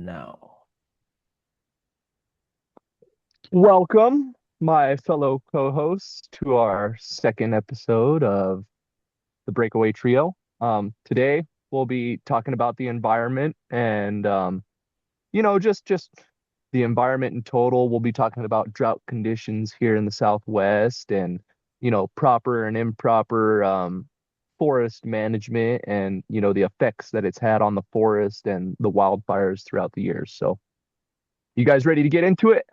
now. Welcome, my fellow co-hosts, to our second episode of the Breakaway Trio. Today we'll be talking about the environment and just the environment in total. We'll be talking about drought conditions here in the Southwest and proper and improper forest management and the effects that it's had on the forest and the wildfires throughout the years. So, you guys ready to get into it?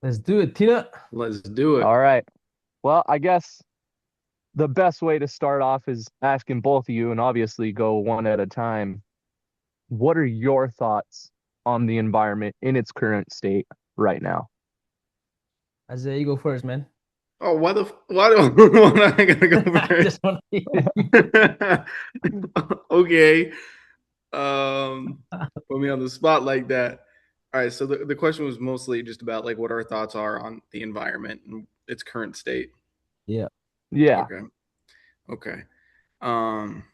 Let's do it, Tina. Let's do it. All right. Well, I guess the best way to start off is asking both of you, and obviously go one at a time. What are your thoughts on the environment in its current state right now? Isaiah, you go first, man. Oh, why do I gotta go I first? just want to Okay. Put me on the spot like that. All right, so the question was mostly just about like what our thoughts are on the environment and its current state. Yeah. Yeah. Okay. Okay. Um,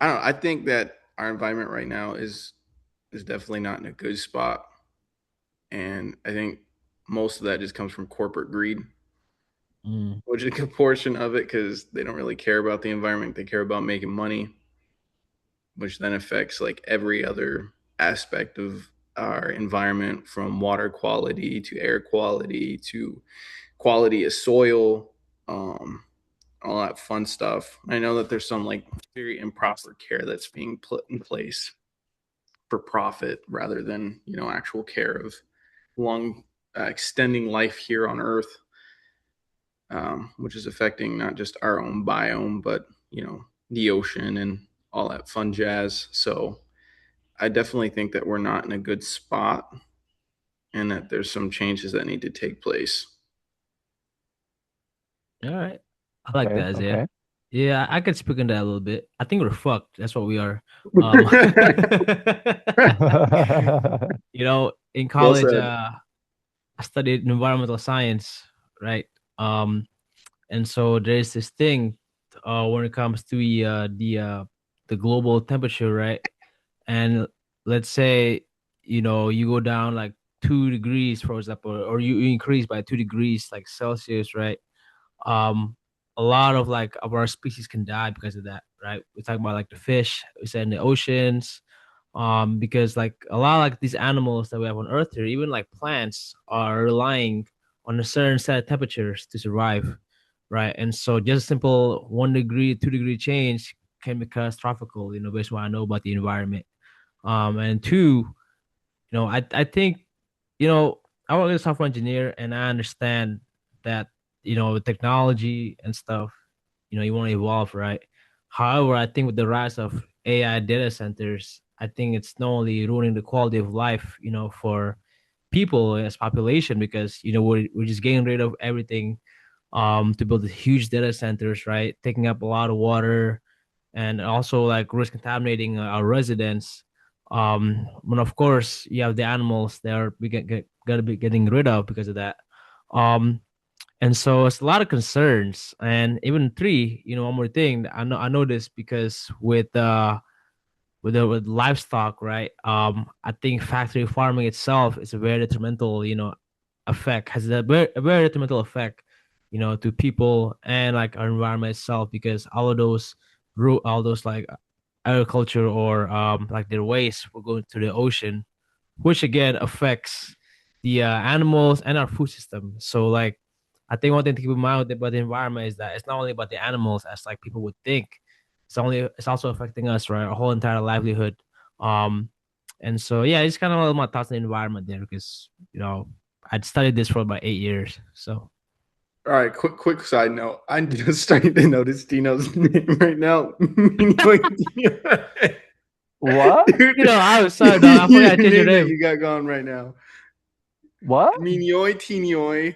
I don't know. I think that our environment right now is definitely not in a good spot. And I think most of that just comes from corporate greed, Mm. which is a good portion of it because they don't really care about the environment. They care about making money, which then affects like every other aspect of our environment, from water quality to air quality to quality of soil, um, all that fun stuff. I know that there's some like very improper care that's being put in place for profit rather than actual care of long extending life here on Earth, which is affecting not just our own biome, but the ocean and all that fun jazz. So I definitely think that we're not in a good spot, and that there's some changes that need to take place. All right. I like Okay. that, Isaiah. Okay. Yeah, I could speak on that a little bit. I think we're fucked. That's what we are. Um, in Well college, said. I studied environmental science, right? Um, and so there's this thing, when it comes to the global temperature, right? And let's say, you go down like 2 degrees, for example, or you increase by 2 degrees like Celsius, right? Um, a lot of like of our species can die because of that, right? We're talking about like the fish, we said in the oceans, because like a lot of like these animals that we have on Earth here, even like plants, are relying on a certain set of temperatures to survive, right? And so just a simple 1 degree, 2 degree change can be catastrophical, based on what I know about the environment. And two, I think, you know, I work as a software engineer, and I understand that, with technology and stuff, you want to evolve, right? However, I think with the rise of AI data centers, I think it's not only ruining the quality of life, for people as population, because we're just getting rid of everything, to build these huge data centers, right? Taking up a lot of water, and also like risk contaminating our residents. But of course, you have the animals that are gonna be getting rid of because of that. Um, and so it's a lot of concerns. And even three, one more thing, I know this because with livestock, right? I think factory farming itself is a very detrimental, effect, has a very detrimental effect, to people and like our environment itself, because all those like agriculture, or like their waste will go into the ocean, which again affects the animals and our food system. So like, I think one thing to keep in mind about the environment is that it's not only about the animals as like people would think. It's also affecting us, right? Our whole entire livelihood. Um, and so yeah, it's kind of all my thoughts on the environment there, because I'd studied this for about 8 years. So All right, quick side note. I'm just starting to notice Tino's name right now. What? Dude, I was sorry, dog. I forgot to your change your name that name. you got going right now. What? Minyoy Tinioy.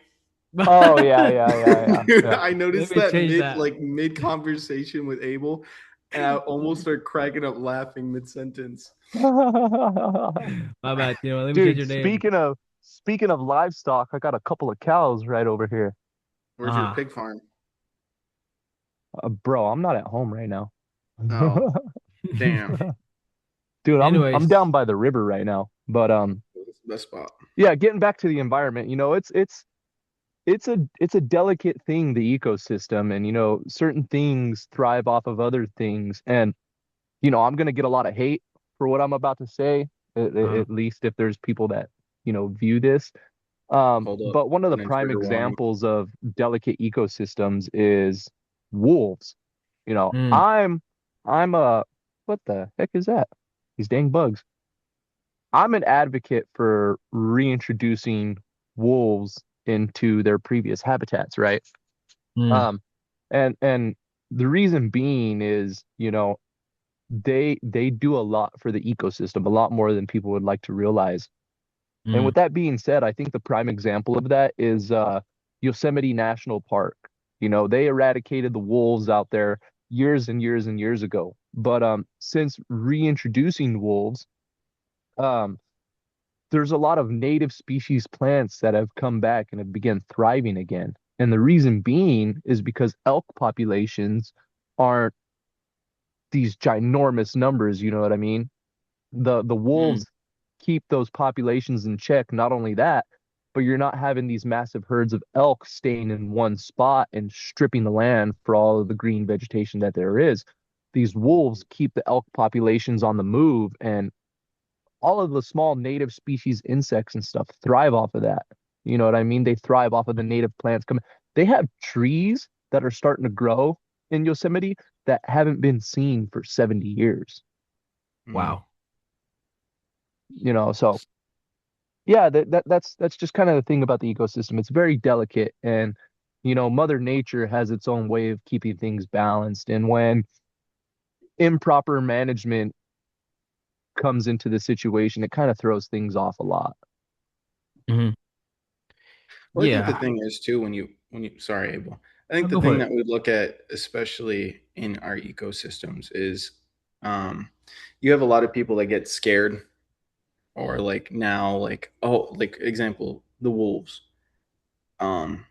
Oh yeah, yeah, yeah, Dude, yeah, I Let noticed me that change that. mid conversation with Abel, and I almost started cracking up laughing mid sentence. yeah. My bad. Let me change Dude, your name. speaking of livestock, I got a couple of cows right over here. Where's your Uh-huh. pig farm? Bro, I'm not at home right now. Oh, damn. Dude, I'm Anyways, down by the river right now. But That's the best spot. yeah, getting back to the environment, it's a delicate thing, the ecosystem, and certain things thrive off of other things. And I'm gonna get a lot of hate for what I'm about to say, uh, at least if there's people that, view this. Hold up. But one of the Put in prime trigger warning. examples of delicate ecosystems is wolves. You know, mm, I'm I'm a what the heck is that? These dang bugs. I'm an advocate for reintroducing wolves into their previous habitats, right? mm, Um, and the reason being is, they do a lot for the ecosystem, a lot more than people would like to realize. And mm, with that being said, I think the prime example of that is Yosemite National Park. They eradicated the wolves out there years and years and years ago. But since reintroducing wolves, um, there's a lot of native species plants that have come back and have begun thriving again. And the reason being is because elk populations aren't these ginormous numbers, you know what I mean? The Mm. wolves keep those populations in check. Not only that, but you're not having these massive herds of elk staying in one spot and stripping the land for all of the green vegetation that there is. These wolves keep the elk populations on the move, and all of the small native species insects and stuff thrive off of that. You know what I mean? They thrive off of the native plants. They have trees that are starting to grow in Yosemite that haven't been seen for 70 years. Mm. wow. So yeah, that's just kind of the thing about the ecosystem. It's very delicate, and Mother Nature has its own way of keeping things balanced. And when improper management comes into the situation, it kind of throws things off a lot. Hmm. Well, I think the Yeah, thing is too when you sorry, Abel. I think I'll the go for thing it. that we look at, especially in our ecosystems, is um, you have a lot of people that get scared or like now, like oh, like example, the wolves. Um,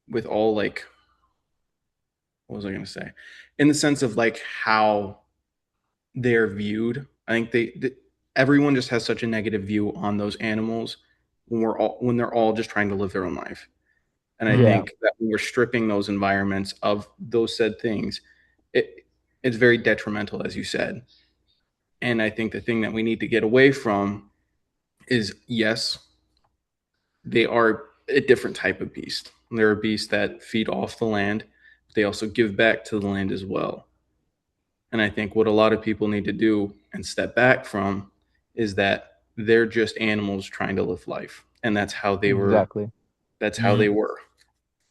with all like what was I gonna say? In the sense of like how they're viewed. I think everyone just has such a negative view on those animals when they're all just trying to live their own life. And I Mm, Yeah, think that when we're stripping those environments of those said things, it it's very detrimental, as you said. And I think the thing that we need to get away from is yes, they are a different type of beast. They're a beast that feed off the land. But they also give back to the land as well. And I think what a lot of people need to do and step back from is that they're just animals trying to live life. And exactly. that's how mm, they were.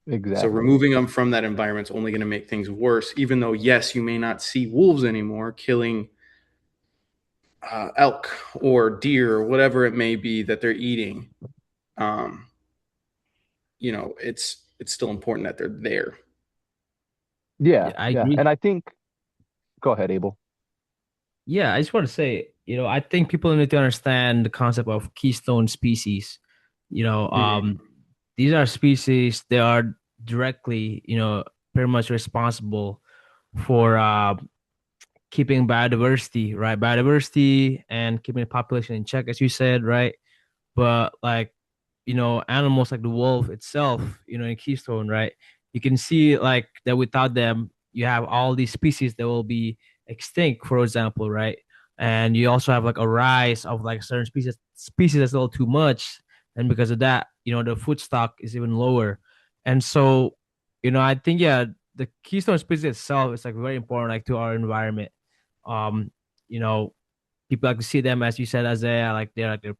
So Exactly. removing them from that environment is only going to make things worse, even though, yes, you may not see wolves anymore killing elk or deer or whatever it may be that they're eating. Um, it's still important that they're there. Yeah, yeah, I yeah. agree. And I think, go ahead, Abel. Yeah, I just want to say, I think people need to understand the concept of keystone species. You know, Mm-hmm. um, these are species they are directly, pretty much responsible for keeping biodiversity, right? Biodiversity and keeping the population in check, as you said, right? But like, animals like the wolf itself, in Keystone, right? You can see like that without them, you have all these species that will be extinct, for example, right? And you also have like a rise of like certain species that's a little too much. And because of that, the food stock is even lower. And so, I think yeah, the Keystone species itself is like very important like to our environment. Um, you know, People like to see them as you said, as they're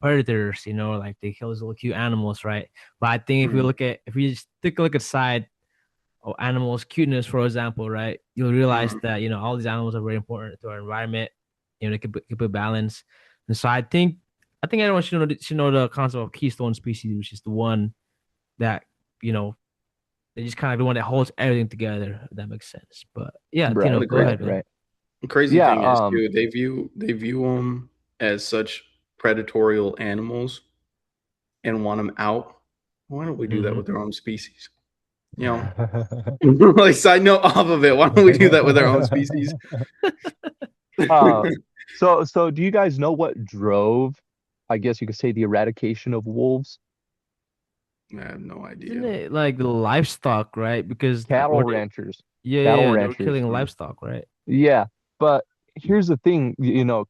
predators, like they kill these little cute animals, right? But I think Mm-hmm. if you just take a look aside of animals cuteness, for example, right, you'll realize Mm-hmm. that all these animals are very important to our environment. They keep a balance. And so I think everyone should know the concept of keystone species, which is the one that you know they just kind of the one that holds everything together, if that makes sense. But yeah, Well, Tino, Right, go right, ahead, man. right. the crazy Yeah, thing is too, they view them as such predatorial animals and want them out. Why don't we do that Hmm. with our own species? You know, like side note off of it. Why don't we do that with our own species? Uh, so do you guys know what drove, I guess you could say, the eradication of wolves? I have no Isn't idea. it like the livestock, right? Because Cattle or they, ranchers. yeah, yeah, Cattle yeah, they were ranchers. killing Mm. livestock, right? Yeah, but here's the thing,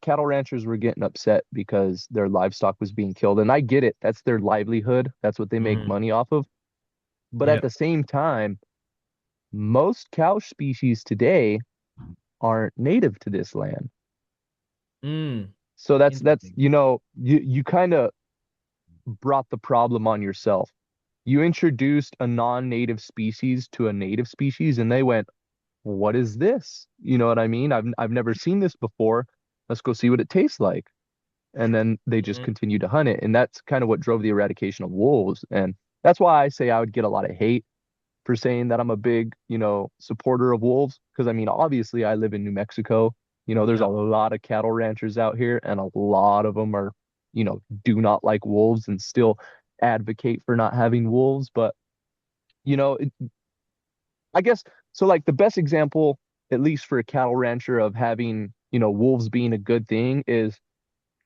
cattle ranchers were getting upset because their livestock was being killed, and I get it. That's their livelihood. That's what they make Mm-hmm. money off of. But at Yep. the same time, most cow species today aren't native to this land. Mm. So that's Interesting. you kind of brought the problem on yourself. You introduced a non-native species to a native species, and they went, "What is this?" You know what I mean? I've never seen this before. Let's go see what it tastes like. And then they just Mm-hmm. continue to hunt it. And that's kind of what drove the eradication of wolves. And that's why I say I would get a lot of hate for saying that I'm a big, supporter of wolves. Because I mean, obviously, I live in New Mexico. There's a Yep. lot of cattle ranchers out here, and a lot of them are, do not like wolves and still advocate for not having wolves. But, you know, it, I guess so. Like the best example, at least for a cattle rancher, of having, wolves being a good thing is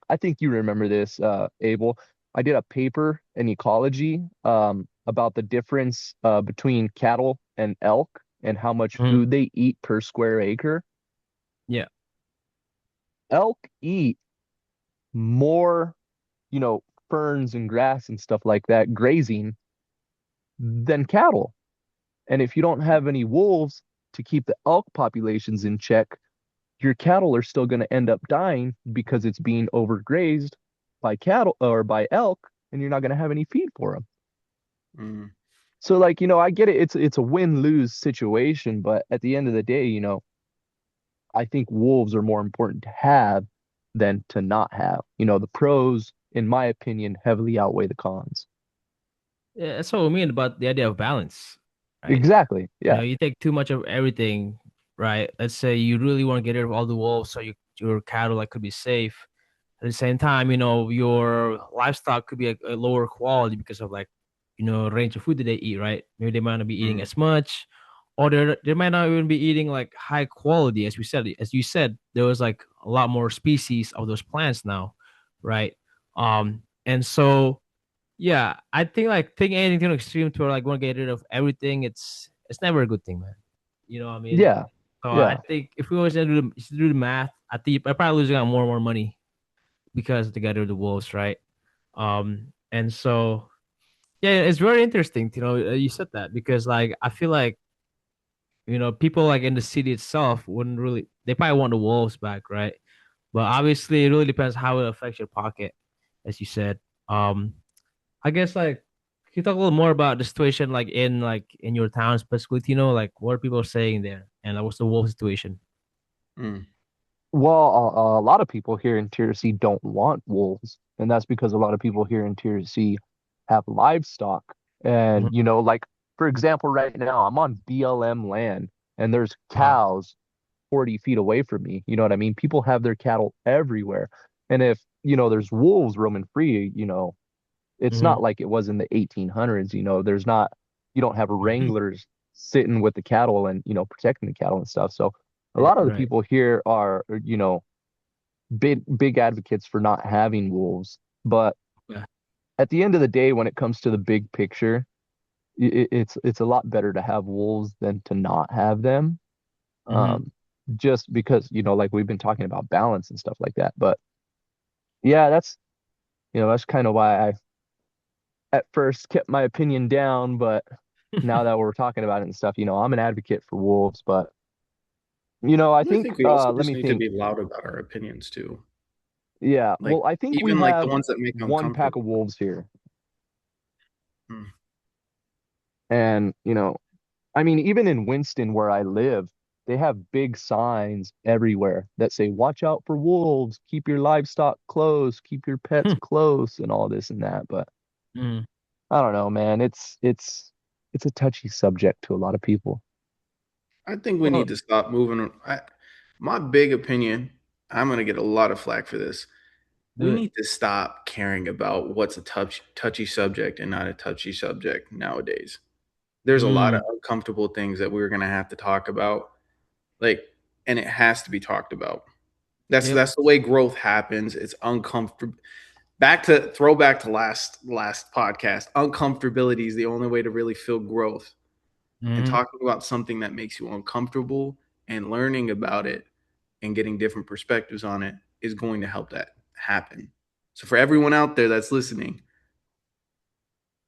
I think you remember this, Abel. I did a paper in ecology about the difference between cattle and elk and how much Mm-hmm. food they eat per square acre. Yeah. Elk eat more, ferns and grass and stuff like that, grazing, than cattle. And if you don't have any wolves to keep the elk populations in check, your cattle are still going to end up dying because it's being overgrazed by cattle or by elk, and you're not going to have any feed for them. Mm. So like, I get it. It's a win-lose situation, but at the end of the day, I think wolves are more important to have than to not have. The pros, in my opinion, heavily outweigh the cons. Yeah, that's what we mean about the idea of balance, right? Exactly. Yeah. You take too much of everything, right? Let's say you really want to get rid of all the wolves so your cattle like could be safe. At the same time, your livestock could be a lower quality because of like, range of food that they eat, right? Maybe they might not be eating Mm. as much, or they might not even be eating like high quality, as you said, there was like a lot more species of those plants now, right? And so yeah, I think like taking anything to an extreme to like want to get rid of everything, it's never a good thing, man. You know what I mean? Yeah. So I Yeah. think if we always do the math, I think I probably losing out more and more money because they got rid of the wolves, right? And so yeah, it's very interesting. You said that because like I feel like people like in the city itself wouldn't really they probably want the wolves back, right? But obviously, it really depends how it affects your pocket, as you said. Um, I guess like can you talk a little more about the situation like in your town specifically, Tino? Like what are people saying there? And like, what's the wolf situation? Mm. Well, a lot of people here in Tennessee don't want wolves, and that's because a lot of people here in Tennessee have livestock. Mhm. And, like for example, right now I'm on BLM land and there's Wow. cows 40 feet away from me. You know what I mean? People have their cattle everywhere. And if, there's wolves roaming free, it's Hmm. not like it was in the 1800s. You don't have wranglers sitting with the cattle and, protecting the cattle and stuff. So a lot of the Right. people here are, big advocates for not having wolves. But Yeah. at the end of the day, when it comes to the big picture, it's a lot better to have wolves than to not have them. Hmm. Just because, like we've been talking about balance and stuff like that. But yeah, that's kind of why I at first kept my opinion down, but now that we're talking about it and stuff, I'm an advocate for wolves. But I I think think we also let just me need to think. be loud about our opinions too. Yeah, Like well, I think we even like the have ones that make one pack uncomfortable. of wolves here. Mm. And, I mean, even in Winston, where I live, they have big signs everywhere that say, watch out for wolves, keep your livestock close, keep your pets close, and all this and that. But Hmm. I don't know, man. It's a touchy subject to a lot of people. I think we need Well, to stop moving. My big opinion, I'm going to get a lot of flack for this. do We it. need to stop caring about what's a touchy subject and not a touchy subject nowadays. There's a lot Mm. of uncomfortable things that we're going to have to talk about, like, and it has to be talked about. Yep. That's the way growth happens. It's uncomfortable. Throwback to last podcast. Uncomfortability is the only way to really feel growth. And Hmm. talking about something that makes you uncomfortable and learning about it and getting different perspectives on it is going to help that happen. So for everyone out there that's listening,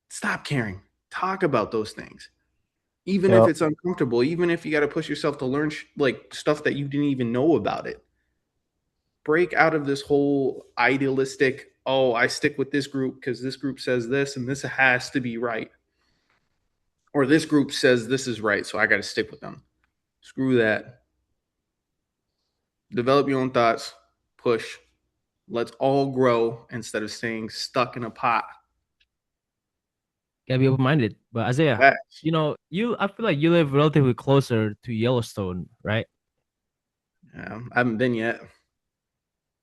stop caring. Talk about those things. Even if Yep. it's uncomfortable, even if you got to push yourself to learn like stuff that you didn't even know about it. Break out of this whole idealistic, oh, I stick with this group because this group says this and this has to be right. Or this group says this is right, so I got to stick with them. Screw that. Develop your own thoughts, push. Let's all grow instead of staying stuck in a pot. Gotta be open-minded. But Isaiah, Facts. I feel like you live relatively closer to Yellowstone, right? Yeah, I haven't been yet.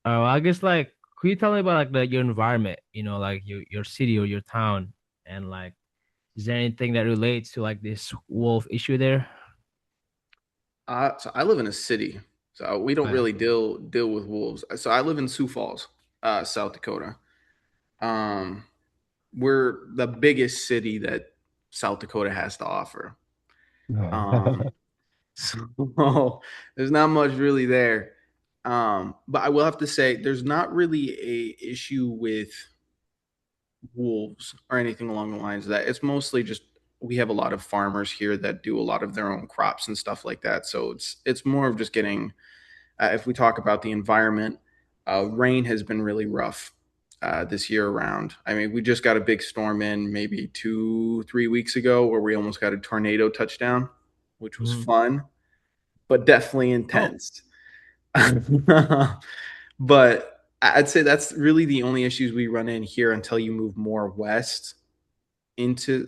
I guess like could you tell me about like your environment, like your city or your town, and like is there anything that relates to like this wolf issue there? So I live in a city, so we don't Oh, yeah. really deal with wolves. So I live in Sioux Falls, South Dakota. Um, we're the biggest city that South Dakota has to offer. Um, so there's not much really there. But I will have to say there's not really a issue with wolves or anything along the lines of that. It's mostly just we have a lot of farmers here that do a lot of their own crops and stuff like that. So it's more of just getting. If we talk about the environment, rain has been really rough this year around. I mean, we just got a big storm in maybe 2, 3 weeks ago where we almost got a tornado touchdown, which was Mhm. fun, but definitely Oh, intense. But I'd say that's really the only issues we run in here until you move more west into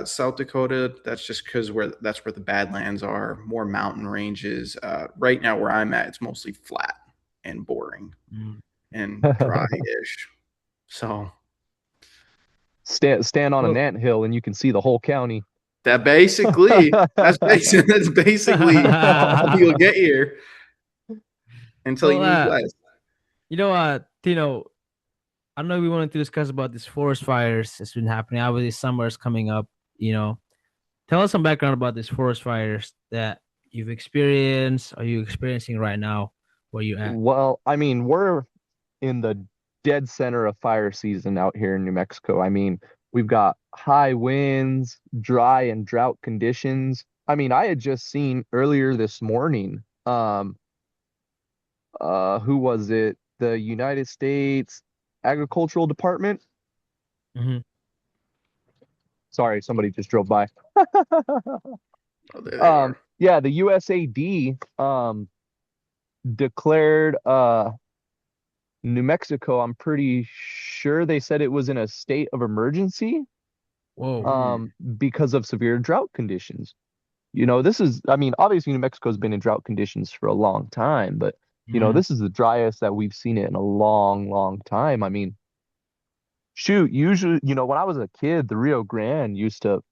South Dakota. That's just because that's where the Badlands are, more mountain ranges. Right now, where I'm at, it's mostly flat and boring mm. and dry-ish. So Stand on an Well, anthill and you can see the whole county. that's basically all you'll get here until well, you move west. Tino, I know we wanted to discuss about these forest fires that's been happening. Obviously, summer is coming up. You know, tell us some background about these forest fires that you've experienced. Are you experiencing right now? Where you at? Well, I mean, we're in the dead center of fire season out here in New Mexico. I mean, we've got high winds, dry and drought conditions. I mean, I had just seen earlier this morning, who was it? The United States Agricultural Department. Hmm. Sorry, somebody just drove by. Oh, there they are. Yeah, the USAD declared New Mexico, I'm pretty sure they said it was in a state of emergency Whoa. Mm, because of severe drought conditions. This is, I mean, obviously New Mexico's been in drought conditions for a long time, but Hmm. this is the driest that we've seen it in a long, long time. I mean, shoot, usually, when I was a kid, the Rio Grande used to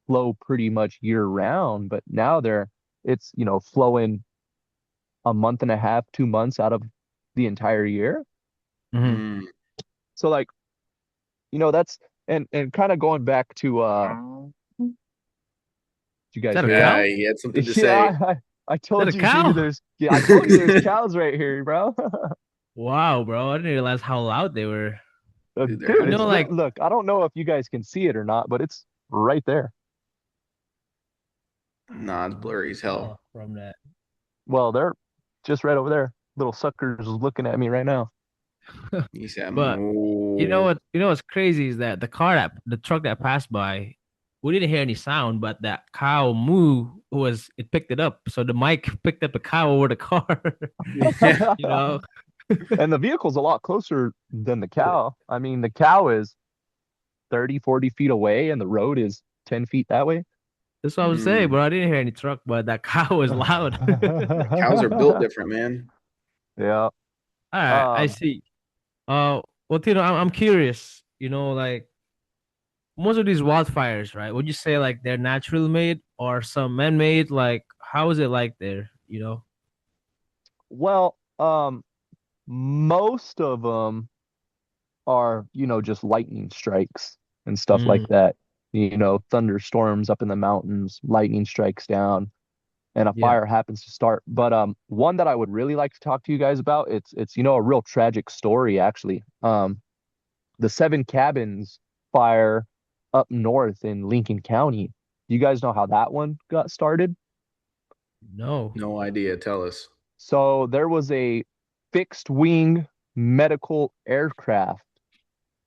flow pretty much year round, but now it's, flowing a month and a half, 2 months out of the entire year. Hmm. mm. So like, that's and kind of going back to did you Is guys that a hear that? cow? Yeah, he had something to Yeah, say. I Is that a told you, dude, cow? I told you there's cows right here, bro. Wow, bro. I didn't realize how loud they were. Dude, they're Dude, You it's know, acting like loud. look, I don't know if you guys can see it or not, but it's right there. Nah, it's I blurry as hell. tell from that. Well, they're just right over there. Little suckers looking at me right now. He said, But "Moo." what's crazy is that the truck that passed by, we didn't hear any sound, but that cow moo it picked it up. So the mic picked up the cow over the car. Yeah. you know, And the vehicle's a lot closer than the cow. I mean, the cow is 30, 40 feet away and the road is 10 feet that way. that's what I was saying, Mm. bro. I didn't hear any truck, but that cow was loud. Cows are built different, man. Yeah. All right, I Um, see. Well, Tino, I'm curious. Like most of these wildfires, right? Would you say like they're natural made or some man made? Like, how is it like there? well, most of them are, just lightning strikes and stuff like Mm, that. Thunderstorms up in the mountains, lightning strikes down, and a yeah. fire happens to start. But one that I would really like to talk to you guys about, it's a real tragic story actually. The Seven Cabins fire up north in Lincoln County. Do you guys know how that one got started? No. No idea. Tell us. So there was a fixed wing medical aircraft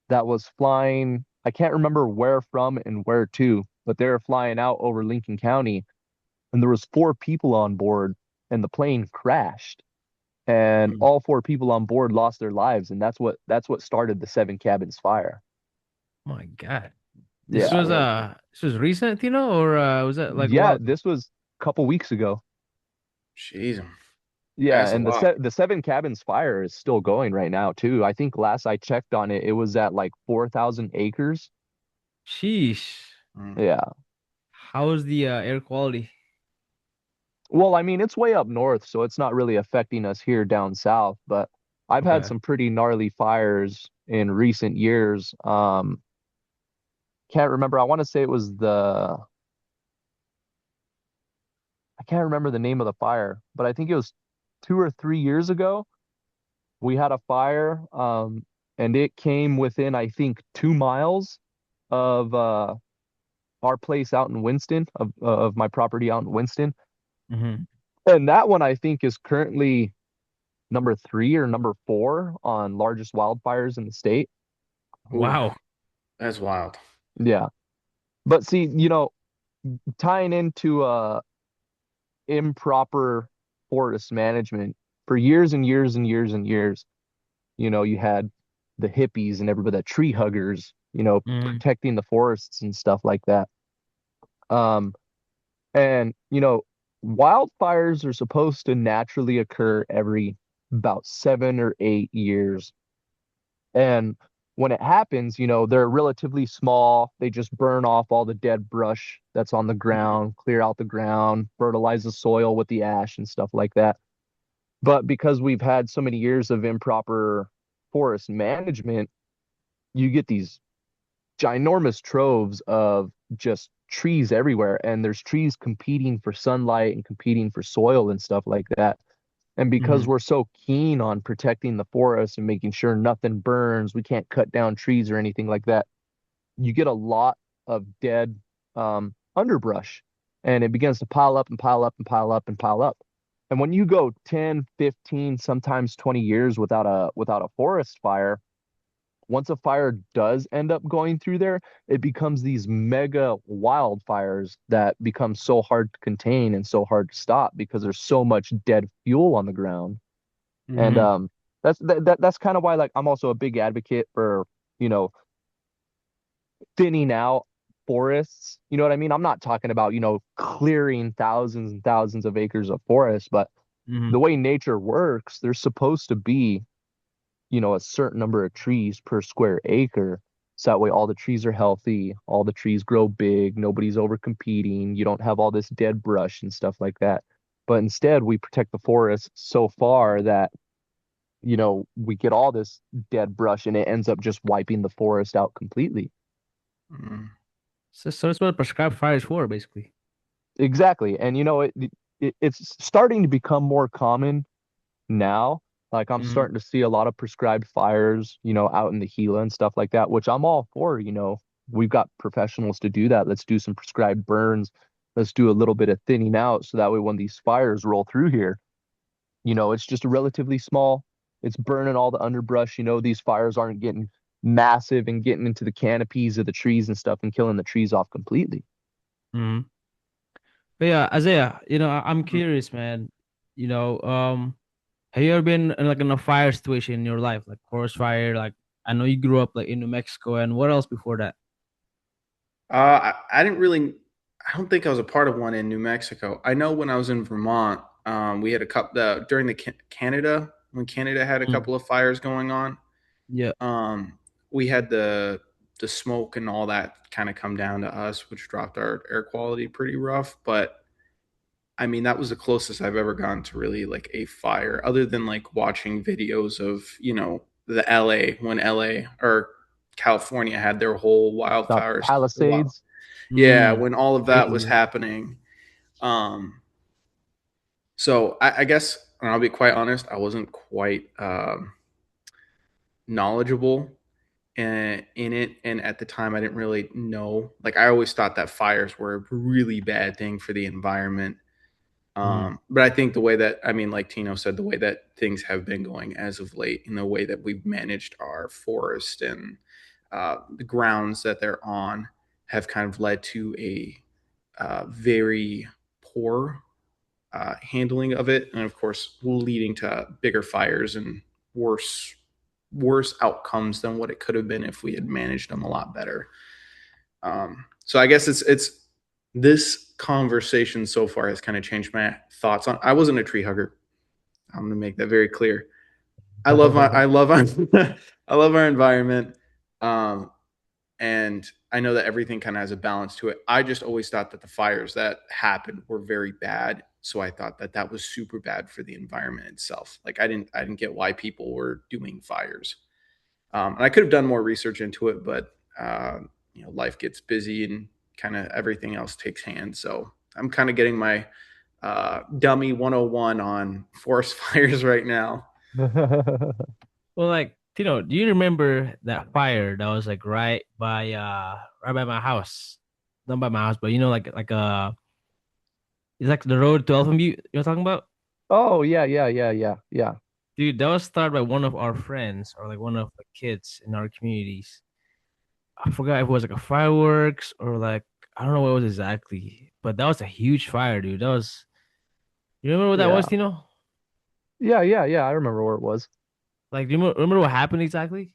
that was flying. I can't remember where from and where to, but they were flying out over Lincoln County, and there was four people on board, and the plane crashed, and Mm. all four people on board lost their lives, and that's what started the Seven Cabins fire. Oh my God. This Yeah, was this was recent, Tino, or was that like a yeah. while ago? This was a couple weeks ago. Jeez, Yeah, that's a and lot. the Seven Cabins fire is still going right now too. I think last I checked on it, it was at like 4,000 acres. Sheesh. Mm. Yeah. How is the air quality? Well, I mean, it's way up north, so it's not really affecting us here down south, but I've had Okay. some pretty gnarly fires in recent years. Can't remember. I want to say it was I can't remember the name of the fire, but I think it was 2 or 3 years ago. We had a fire, and it came within, I think, 2 miles of our place out in Winston, of my property out in Winston. Hmm. And that one I think is currently number three or number four on largest wildfires in the state. Wow. Oof, that's wild. Yeah. But see, tying into improper forest management for years and years and years and years, you had the hippies and everybody, the tree huggers, Hmm. protecting the forests and stuff like that. Um, and wildfires are supposed to naturally occur every about 7 or 8 years. And when it happens, they're relatively small. They just burn off all the dead brush that's on the Mm. ground, clear out the ground, fertilize the soil with the ash and stuff like that. But because we've had so many years of improper forest management, you get these ginormous troves of just trees everywhere. And there's trees competing for sunlight and competing for soil and stuff like that. And because Hmm. we're so keen on protecting the forest and making sure nothing burns, we can't cut down trees or anything like that. You get a lot of dead underbrush, and it begins to pile up and pile up and pile up and pile up. And when you go 10, 15, sometimes 20 years without a forest fire, once a fire does end up going through there, it becomes these mega wildfires that become so hard to contain and so hard to stop because there's so much dead fuel on the ground. And Hmm. that's kind of why, like, I'm also a big advocate for, you know, thinning out forests. You know what I mean? I'm not talking about, clearing thousands and thousands of acres of forest, but Hmm. the way nature works, there's supposed to be, a certain number of trees per square acre. So that way all the trees are healthy, all the trees grow big, nobody's over competing, you don't have all this dead brush and stuff like that. But instead, we protect the forest so far that, we get all this dead brush and it ends up just wiping the forest out completely. Mm. So it's what prescribed fire is for, basically. Exactly. And it's starting to become more common now. Like I'm Hmm. starting to see a lot of prescribed fires, out in the Gila and stuff like that, which I'm all for. We've got professionals to do that. Let's do some prescribed burns. Let's do a little bit of thinning out so that way when these fires roll through here, it's just a relatively small, it's burning all the underbrush. These fires aren't getting massive and getting into the canopies of the trees and stuff and killing the trees off completely. Hmm. But yeah, Isaiah, I'm Mm. curious, man. You know, um, have you ever been in like in a fire situation in your life, like forest fire? Like I know you grew up like in New Mexico, and what else before that? I didn't really. I don't think I was a part of one in New Mexico. I know when I was in Vermont, we had a couple during the Canada when Canada had a Mm. couple of fires going on. Yeah. Um, we had the smoke and all that kind of come down to us, which dropped our air quality pretty rough. But I mean, that was the closest I've ever gone to really like a fire, other than like watching videos of, the LA when LA or California had their whole The wildfires. Wow. Palisades. Yeah, Mm, when all of that was crazy. happening. Um, so I guess, and I'll be quite honest, I wasn't quite knowledgeable in it, and at the time I didn't really know. Like I always thought that fires were a really bad thing for the environment. Mm, But I think the way that, I mean, like Tino said, the way that things have been going as of late, and the way that we've managed our forest and the grounds that they're on, have kind of led to a very poor handling of it, and of course, leading to bigger fires and worse worse outcomes than what it could have been if we had managed them a lot better. So I guess it's this conversation so far has kind of changed my thoughts on. I wasn't a tree hugger. I'm going to make that very clear. I love our I love our environment, um, and I know that everything kind of has a balance to it. I just always thought that the fires that happened were very bad, so I thought that that was super bad for the environment itself. Like I didn't get why people were doing fires. And I could have done more research into it, but life gets busy and kind of everything else takes hands. So I'm kind of getting my dummy 101 on forest fires right now. well, like, Tino, do you remember that fire that was like right by my house? Not by my house, but it's like the road to Elfin Butte, you know what I'm talking about? Oh yeah, yeah, yeah, yeah, yeah. Dude, that was started by one of our friends or like one of the kids in our communities. I forgot if it was like a fireworks or like I don't know what it was exactly, but that was a huge fire, dude. That was you remember what that was, Yeah. Tino? Yeah, yeah, yeah. I remember where it was. Like, do you remember what happened exactly?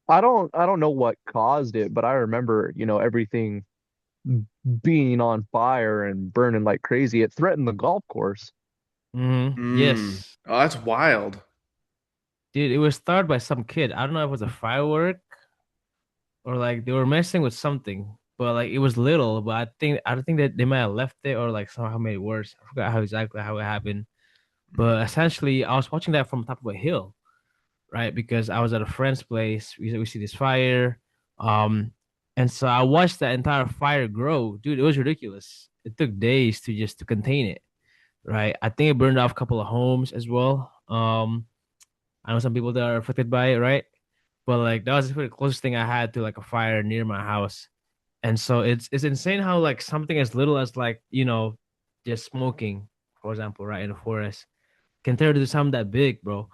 I don't know what caused it, but I remember, everything being on fire and burning like crazy. It threatened the golf course. Yes. Oh, that's wild. Dude, it was started by some kid. I don't know if it was a firework or like they were messing with something, but like it was little, but I don't think that they might have left it or like somehow made it worse. I forgot how it happened. But essentially I was watching that from top of a hill, right? Because I was at a friend's place. We see this fire. Um and so I watched that entire fire grow. Dude, it was ridiculous. It took days to contain it, right? I think it burned off a couple of homes as well. I know some people that are affected by it, right? But like that was the closest thing I had to like a fire near my house. And so it's insane how like something as little as like, just smoking, for example, right in the forest can turn into something that big, bro.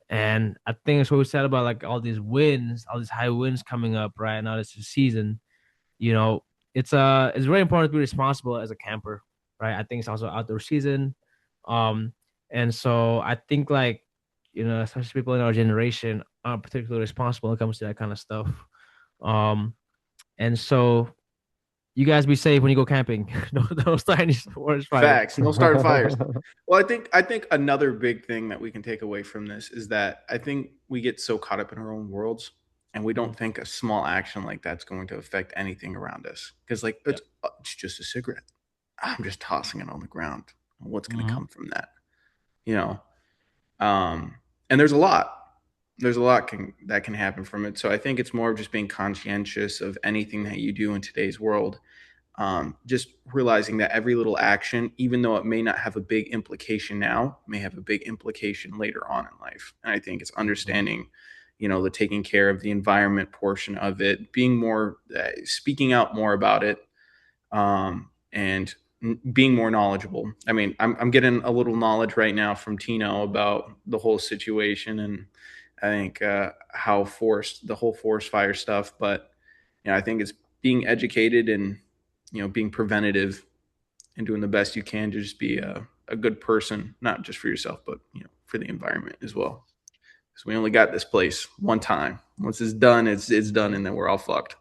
And I think it's what we said about like all these winds, all these high winds coming up right now. This is season, you know, it's very important to be responsible as a camper, right? I think it's also outdoor season. Um, and so I think like, especially people in our generation aren't particularly responsible when it comes to that kind of stuff. Um, and so you guys be safe when you go camping. Don't start any forest fires. Facts. No starting fires. Well, I think another big thing that we can take away from this is that I think we get so caught up in our own worlds, and we Mm, don't think a small action like that's going to affect anything around us. Because like yeah. it's just a cigarette. I'm just tossing it on the ground. What's going to Hmm. come from that? You know. Um, and there's a lot. There's a lot that can happen from it. So I think it's more of just being conscientious of anything that you do in today's world, just realizing that every little action, even though it may not have a big implication now, may have a big implication later on in life. And I think it's Hmm. understanding, the taking care of the environment portion of it, being more, speaking out more about it, and being more knowledgeable. I mean, I'm getting a little knowledge right now from Tino about the whole situation, and I think how the whole forest fire stuff. But I think it's being educated and being preventative and doing the best you can to just be a good person, not just for yourself, but for the environment as well. Because we only got this place one time. Once it's done, it's done, and then we're all fucked.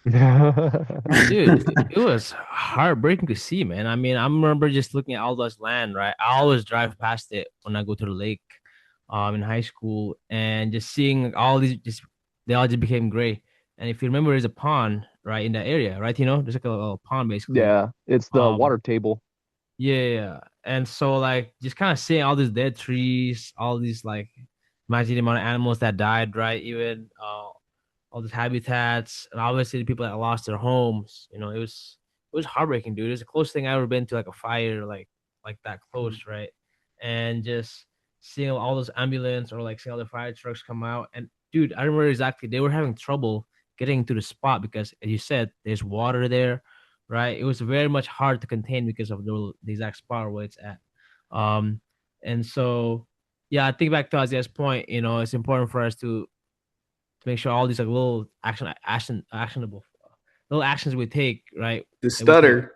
Dude, it was heartbreaking to see, man. I mean, I remember just looking at all this land, right? I always drive past it when I go to the lake, in high school, and just seeing all these, just they all just became gray. And if you remember, there's a pond right in that area, right? There's like a little pond basically. Yeah, it's the Um, water table. Yeah. And so like just kind of seeing all these dead trees, all these like imagine the amount of animals that died, right? Even all these habitats, and obviously the people that lost their homes. It was heartbreaking, dude. It's the closest thing I've ever been to like a fire, like that Mhm. close, right? And just seeing all those ambulance or like seeing all the fire trucks come out, and dude, I remember exactly they were having trouble getting to the spot because, as you said, there's water there, right? It was very much hard to contain because of the exact spot where it's at. Um, and so yeah, I think back to Isaiah's point, it's important for us to make sure all these like little actionable little actions we take, right? The That we can. stutter.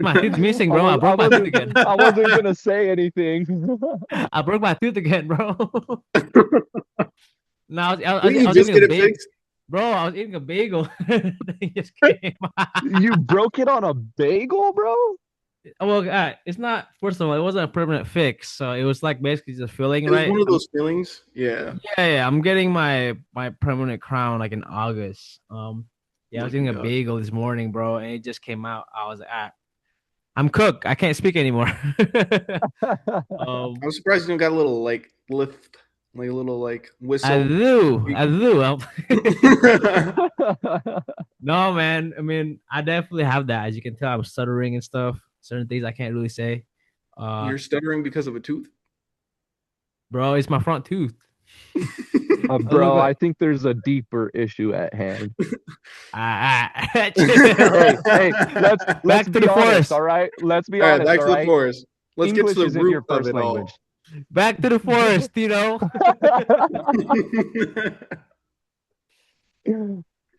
My tooth's missing, I bro. I was I broke my tooth wasn't again. I wasn't gonna say anything. I broke my tooth again, bro. No, Didn't I you was just eating a get it bagel, fixed? bro. I was eating a bagel. It just came. You broke it on a bagel, bro? Well, it's not. First of all, it wasn't a permanent fix, so it was like basically just filling, It was right? one of those feelings. Yeah. Yeah. I'm getting my permanent crown like in August. Yeah, I was Lucky eating a dog. bagel this morning, bro, and it just came out. I was like, I'm cooked. I can't speak anymore. um, I'm surprised you don't got a little like lift, like a little like I whistle. do, I do. No, man. I mean, I definitely have that. As you can tell, I'm stuttering and stuff. Certain things I can't really say. Uh, You're stuttering because of a tooth. bro, it's my front tooth. I look Bro, I like think there's a deeper issue at hand. chill. Hey, let's Back to be the honest, all forest. right? Let's be All right, honest, back all to the right? forest. Let's get to English the isn't root your of first it all. language. Back to the forest, Tino.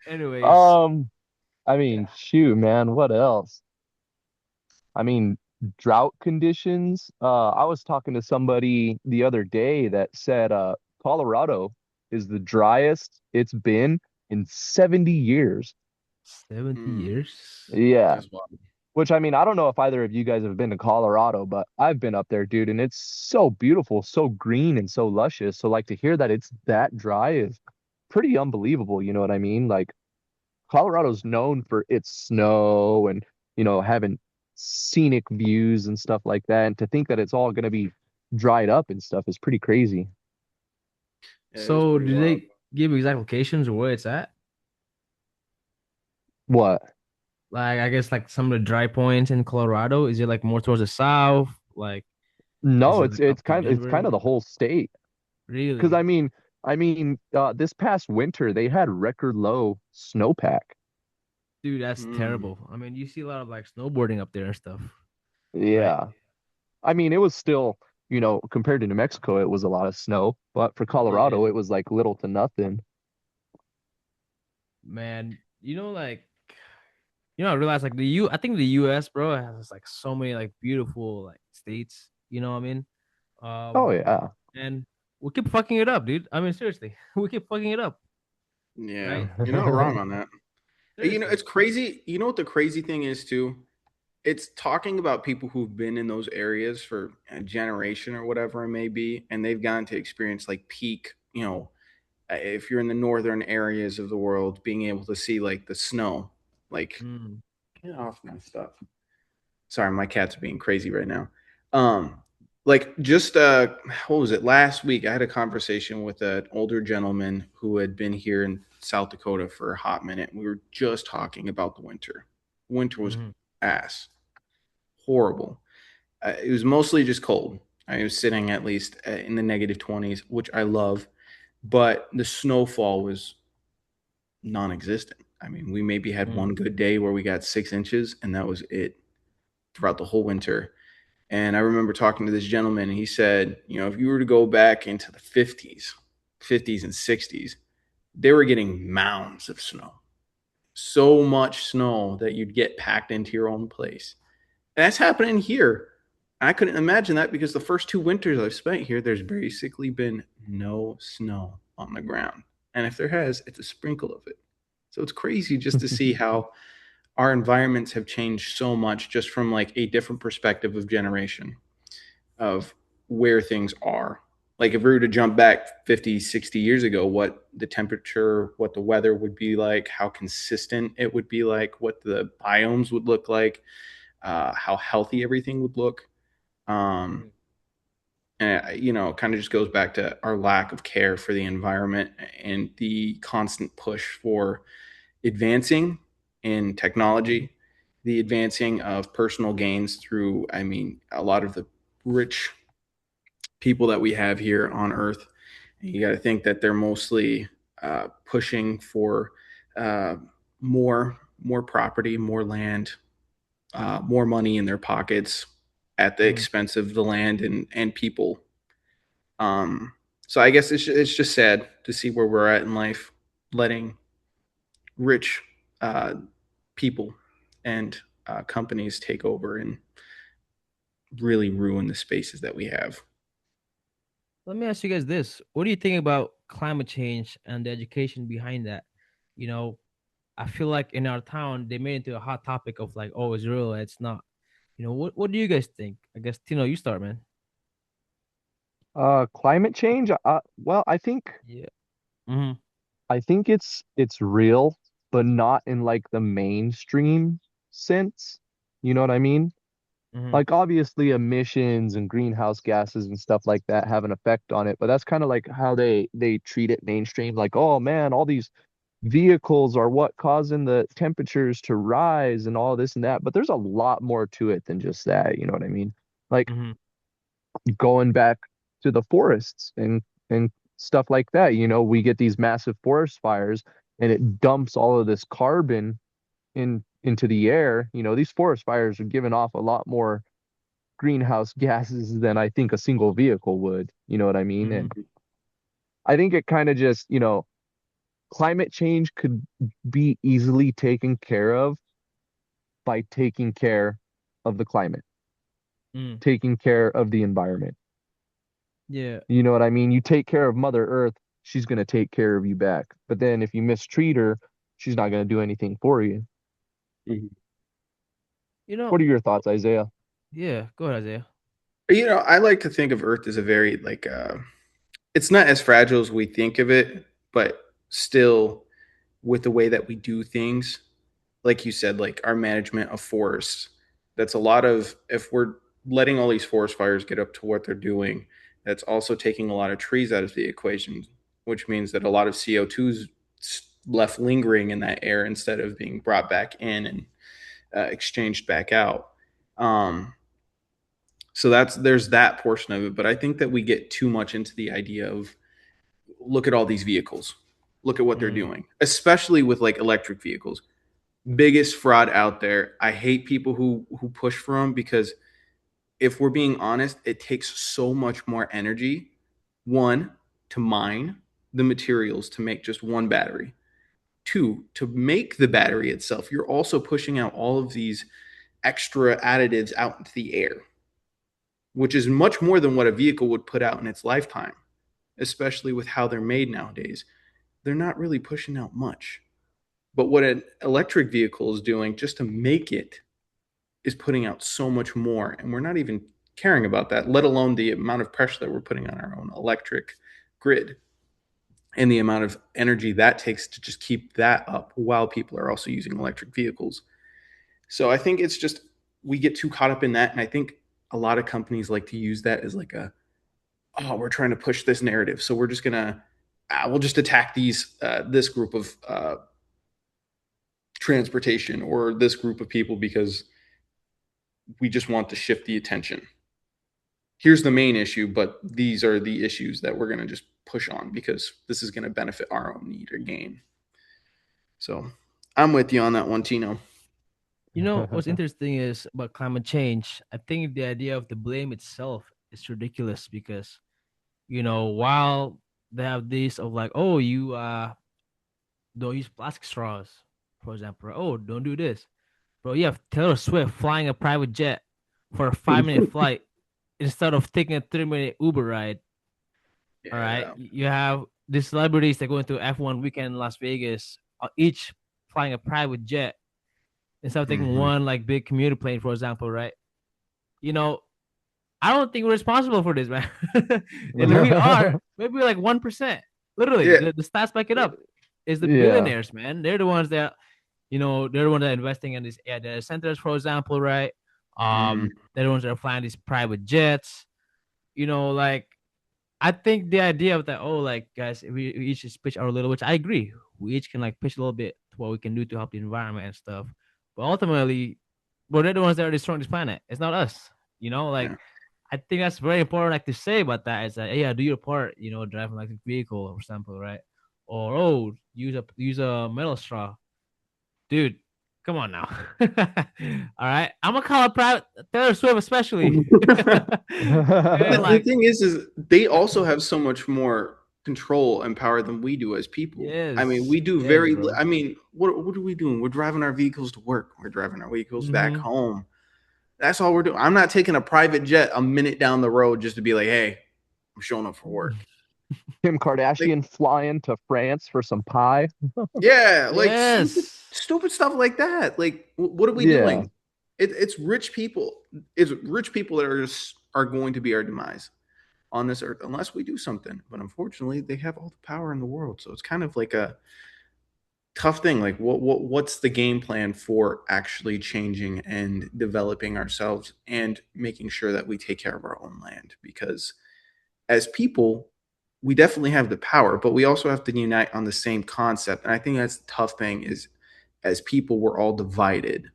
Anyways, Um, I mean, shoot, man, what else? I mean, drought conditions. I was talking to somebody the other day that said Colorado is the driest it's been in 70 years. 70 Hmm, years. Yeah. that's wild. Which I mean, I don't know if either of you guys have been to Colorado, but I've been up there, dude, and it's so beautiful, so green and so luscious. So like to hear that it's that dry is pretty unbelievable, you know what I mean? Like Colorado's known for its snow and, having scenic views and stuff like that. And to think that it's all going to be dried up and stuff is pretty crazy. Yeah, it is So, pretty do wild. they give exact locations or where it's at? What? Like, I guess like some of the dry points in Colorado. Is it like more towards the south? Like, is No, it it's like up it's to kind of it's kind Denver? of the whole state. Because Really? this past winter they had record low snowpack. Dude, that's Hmm. terrible. I mean, you see a lot of like snowboarding up there and stuff, right? Yeah. I mean, it was still, compared to New Mexico, it was a lot of snow, but for Colorado, Yeah. it was like little to nothing. Man, I realize like I think the US, bro, has like so many like beautiful like states, you know what I mean? Oh Um, yeah. and we keep fucking it up, dude. I mean, seriously, we keep fucking it up, Yeah, right? you're not wrong on that. Seriously. It's crazy. You know what the crazy thing is too? It's talking about people who've been in those areas for a generation or whatever it may be, and they've gotten to experience like peak, if you're in the northern areas of the world, being able to see like the snow. Like, Mm. get off my stuff. Sorry, my cat's being crazy right now. Um, like just what was it? Last week I had a conversation with an older gentleman who had been here in South Dakota for a hot minute. We were just talking about the winter. Winter was Hmm. ass, horrible. It was mostly just cold. I was sitting at least in the -20s, which I love, but the snowfall was non-existent. I mean, we maybe had Mm. one good day where we got 6 inches, and that was it throughout the whole winter. And I remember talking to this gentleman, and he said, if you were to go back into the 50s and 60s, they were getting mounds of snow, so much snow that you'd get packed into your own place. And that's happening here. I couldn't imagine that because the first 2 winters I've spent here, there's basically been no snow on the ground. And if there has, it's a sprinkle of it. So it's crazy just to see how our environments have changed so much just from like a different perspective of generation of where things are. Like if we were to jump back 50, 60 years ago, what the temperature, what the weather would be like, how consistent it would be like, what the biomes would look like. how healthy everything would look. Um, and kind of just goes back to our lack of care for the environment and the constant push for advancing in technology, the advancing of personal gains through, I mean, a lot of the rich people that we have here on Earth. You got to think that they're mostly pushing for uh, more property, more land, more money in their pockets at the Mm. expense of the land and people. Um, so I guess it's just sad to see where we're at in life, letting rich uh, people and companies take over and really ruin the spaces that we have. Let me ask you guys this: what do you think about climate change and the education behind that? You know, I feel like in our town they made it into a hot topic of like, oh, it's real, it's not. What do you guys think? I guess Tino, you start, man. Climate change. Well, Yeah. Mm-hmm. I think it's real, but not in like the mainstream sense. You know what I mean? Mm-hmm. Like obviously emissions and greenhouse gases and stuff like that have an effect on it, but that's kind of like how they treat it mainstream. Like, oh man, all these vehicles are what causing the temperatures to rise and all this and that. But there's a lot more to it than just that. You know what I mean? Like Mm-hmm. going back to the forests and stuff like that. We get these massive forest fires and it dumps all of this carbon into the air. These forest fires are giving off a lot more greenhouse gases than I think a single vehicle would. You know what I mean? Mm-hmm. And I think it kind of just, climate change could be easily taken care of by taking care of the climate, Mm. taking care of the environment. Yeah. You know what I mean? You take care of Mother Earth, she's going to take care of you back. But then if you mistreat her, she's not going to do anything for you. Mhm. You What know, are your thoughts, Isaiah? yeah, go ahead, Isaiah. I like to think of Earth as a very like it's not as fragile as we think of it, but still with the way that we do things, like you said, like our management of forests. That's a lot of if we're letting all these forest fires get up to what they're doing, that's also taking a lot of trees out of the equation, which means that a lot of CO2 is left lingering in that air instead of being brought back in and exchanged back out. Um, so there's that portion of it, but I think that we get too much into the idea of look at all these vehicles, look at what they're Mm. doing, especially with like electric vehicles. Biggest fraud out there. I hate people who push for them because if we're being honest, it takes so much more energy. One, to mine the materials to make just one battery. Two, to make the battery itself, you're also pushing out all of these extra additives out into the air, which is much more than what a vehicle would put out in its lifetime, especially with how they're made nowadays. They're not really pushing out much. But what an electric vehicle is doing just to make it is putting out so much more. And we're not even caring about that, let alone the amount of pressure that we're putting on our own electric grid and the amount of energy that takes to just keep that up while people are also using electric vehicles. So I think it's just we get too caught up in that. And I think a lot of companies like to use that as like oh, we're trying to push this narrative. So we're just going to, we'll just attack this group of transportation or this group of people because we just want to shift the attention. Here's the main issue, but these are the issues that we're going to just push on because this is going to benefit our own need or gain. So I'm with you on that one, Tino. What's interesting is about climate change. I think the idea of the blame itself is ridiculous because, while they have this of like, oh, you don't use plastic straws, for example. Oh, don't do this. Bro, you have Taylor Swift flying a private jet for a 5 minute flight instead of taking a 3 minute Uber ride. All right. Yeah. You have these celebrities that go into F1 weekend in Las Vegas, each flying a private jet instead of taking Mm-hmm. one like big commuter plane, for example, right? You know, I don't think we're responsible for this, man. And if we are, maybe like 1%. Literally, Yeah. the stats back it up. Is the Yeah. billionaires, man. They're the ones that, they're the ones that are investing in these data centers, for example, right? Mm, They're the ones that are flying these private jets. Like I think the idea of that, oh, like guys, if we each just pitch our little, which I agree, we each can like pitch a little bit to what we can do to help the environment and stuff. But ultimately, well, they're the ones that are destroying this planet. It's not us. Like yeah. I think that's very important, like to say about that is that yeah, do your part. Drive an electric vehicle, for example, right? Or use a metal straw, dude. Come on now. All right, I'm gonna call it private Taylor Swift, especially. Man, The like thing is they also have so much more control and power than we do as people. I mean, yes, we do yes, very. bro. I mean, what are we doing? We're driving our vehicles to work. We're driving our vehicles back Mm-hmm. home. That's all we're doing. I'm not taking a private jet a minute down the road just to be like, hey, I'm showing up for work. Kim Like, Kardashian flying to France for some pie. yeah, like Yes. stupid stuff like that. Like, what are we Yeah. doing? It's rich people. It's rich people that are going to be our demise on this earth unless we do something. But unfortunately, they have all the power in the world. So it's kind of like a tough thing. Like what's the game plan for actually changing and developing ourselves and making sure that we take care of our own land? Because as people, we definitely have the power, but we also have to unite on the same concept. And I think that's the tough thing is as people, we're all divided.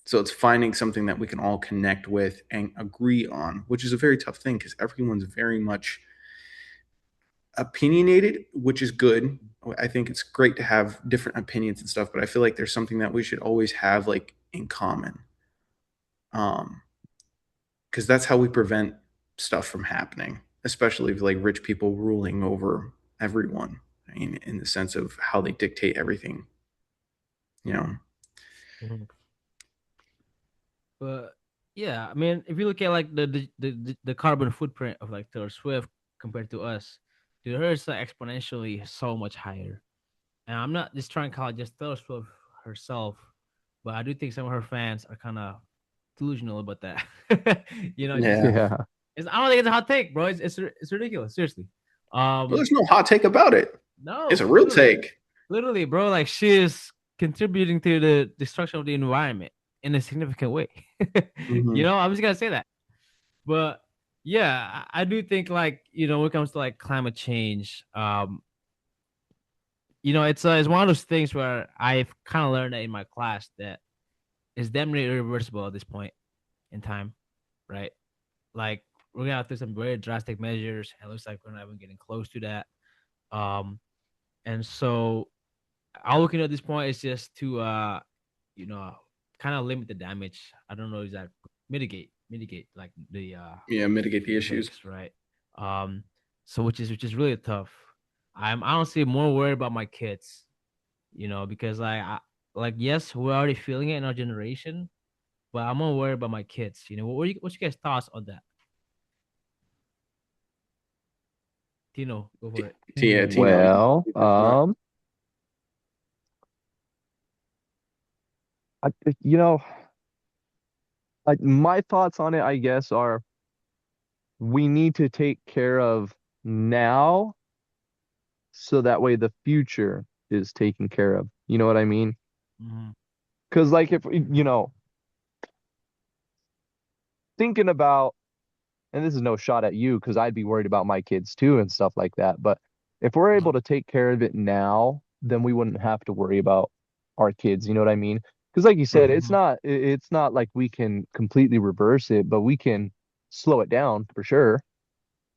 So it's finding something that we can all connect with and agree on, which is a very tough thing because everyone's very much opinionated, which is good. I think it's great to have different opinions and stuff, but I feel like there's something that we should always have like in common. Um, because that's how we prevent stuff from happening, especially like rich people ruling over everyone. I mean, in the sense of how they dictate everything, you know. Mhm. But yeah, I mean, if you look at like the carbon footprint of like Taylor Swift compared to us, dude, hers is like exponentially so much higher. And I'm not just trying to call it just Taylor Swift herself, but I do think some of her fans are kind of delusional about that. Just Yeah. Yeah. I don't think it's a hot take, bro. It's ridiculous, seriously. Well, Um, there's no hot take about it. It's no, a real literally, take. literally, bro. Like she is contributing to the destruction of the environment in a significant way. Hmm. I'm just gonna say that. But yeah, I do think like when it comes to like climate change, it's one of those things where I've kind of learned that in my class that it's definitely irreversible at this point in time, right? Like we're gonna have to do some very drastic measures, and it looks like we're not even getting close to that. Um, and so all we can do at this point is just to you know kind of limit the damage. I don't know, is that mitigate like Yeah, mitigate the the issues. effects, right? Um, so which is really tough. I'm honestly more worried about my kids, because like yes, we're already feeling it in our generation, but I'm more worried about my kids. What's your guys' thoughts on that? Tino, go for it. Yeah, Tino, you Well, go for it. I, you know, my thoughts on it, I guess, are we need to take care of now so that way the future is taken care of. You know what I mean? Mm-hmm. Because, like, if, thinking about, and this is no shot at you because I'd be worried about my kids too and stuff like that. But if we're able to take care of it now, then we wouldn't have to worry about our kids. You know what I mean? Because, like you said, Mhm. it's not like we can completely reverse it, but we can slow it down for sure.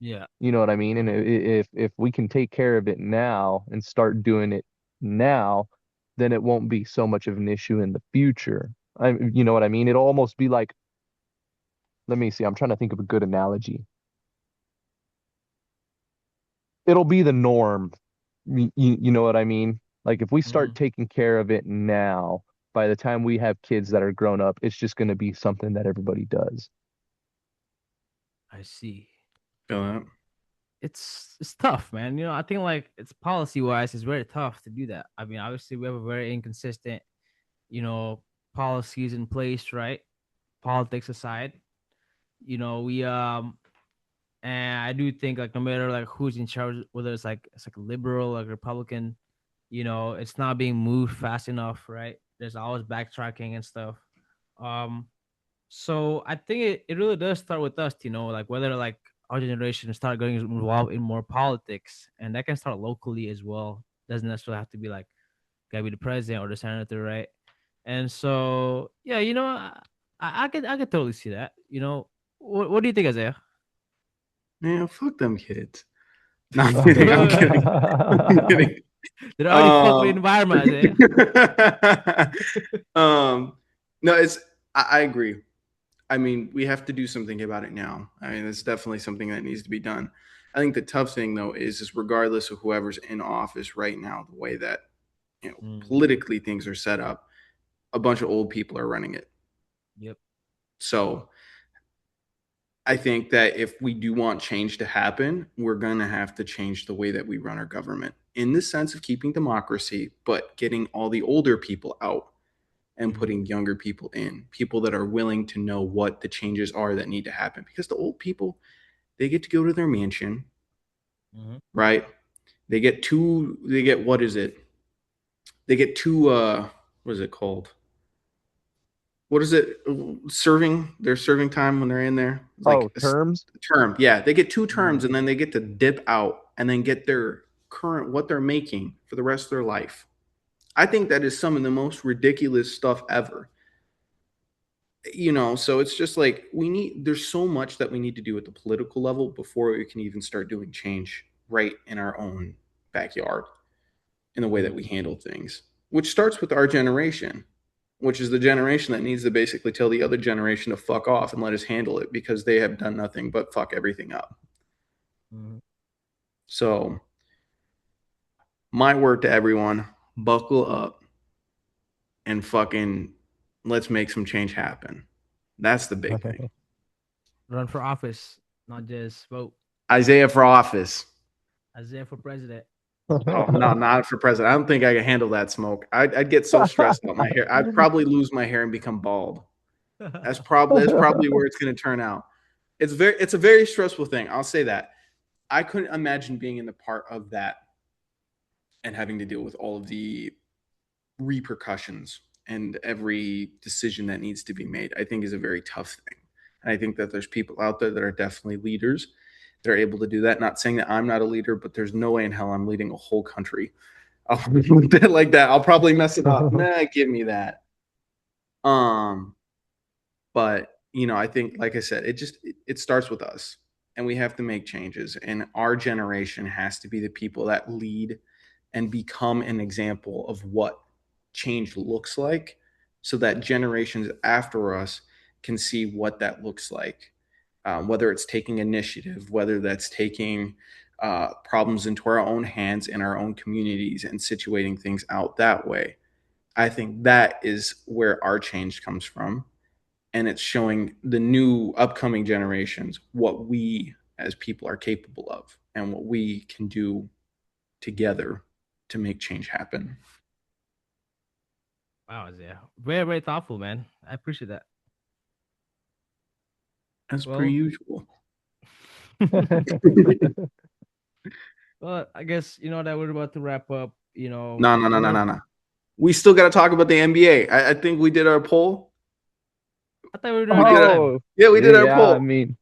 Yeah. You know what I mean? And if we can take care of it now and start doing it now, then it won't be so much of an issue in the future. You know what I mean? It'll almost be like, let me see, I'm trying to think of a good analogy. It'll be the norm. You know what I mean? Like if we Mm-hmm. start taking care of it now, by the time we have kids that are grown up, it's just going to be something that everybody does. I see. Feel that. It's tough, man. I think like it's policy wise, it's very tough to do that. I mean, obviously we have a very inconsistent, you know, policies in place, right? Politics aside, we and I do think like no matter like who's in charge, whether it's like a liberal, like Republican, it's not being moved fast enough, right? There's always backtracking and stuff. Um, So I think it really does start with us, like whether like our generation start getting involved in more politics, and that can start locally as well. Doesn't necessarily have to be like gotta be the president or the senator, right? And so yeah, I could totally see that. What do you think, Isaiah? Man, fuck them kids. No, I'm kidding. I'm kidding. I'm kidding. Did I already fuck with the Um, environment, Isaiah? um, no, I agree. I mean, we have to do something about it now. I mean, it's definitely something that needs to be done. I think the tough thing though is regardless of whoever's in office right now, the way that Mm, politically things are set up, a bunch of old people are running it. yep. So I think that if we do want change to happen, we're going to have to change the way that we run our government in the sense of keeping democracy, but getting all the older people out and Hmm. putting younger people in, people that are willing to know what the changes are that need to happen. Because the old people, they get to go to their mansion, Hmm. right? They get, what is it? They get two, what is it called? What is it? Their serving time when they're in there. It's Oh, like a terms? term. Yeah, they get two terms Hmm. and then they get to dip out and then get their current what they're making for the rest of their life. I think that is some of the most ridiculous stuff ever. So it's just like there's so much that we need to do at the political level before we can even start doing change right in our own backyard in the way that we handle things, which starts with our generation, which is the generation that needs to basically tell the other generation to fuck off and let us handle it because they have done nothing but fuck everything up. Hmm. So, my word to everyone, buckle up and fucking let's make some change happen. That's the big thing. Run for office, not just vote. Isaiah for office. Isaiah for president. Oh, not for president. I don't think I can handle that smoke. I'd get so stressed about my hair. I'd probably lose my hair and become bald. That's probably where it's going to turn out. It's a very stressful thing. I'll say that. I couldn't imagine being in the part of that and having to deal with all of the repercussions and every decision that needs to be made. I think is a very tough thing. And I think that there's people out there that are definitely leaders that are able to do that. Not saying that I'm not a leader, but there's no way in hell I'm leading a whole country. Like that. I'll probably mess it up. Nah, give me that. Um, But I think, like I said, it starts with us, and we have to make changes. And our generation has to be the people that lead and become an example of what change looks like, so that generations after us can see what that looks like. Whether it's taking initiative, whether that's taking problems into our own hands in our own communities and situating things out that way. I think that is where our change comes from, and it's showing the new upcoming generations what we as people are capable of and what we can do together to make change happen. Wow, Isaiah. Very, very thoughtful, man. I appreciate that. As per Well, usual. well, I guess that we're about to wrap up. No, no, no, no, We're no, no. We still got to talk about the NBA. I think we did our poll. I thought we were doing We it did next our, time. Oh, yeah, we did our yeah, I poll. mean,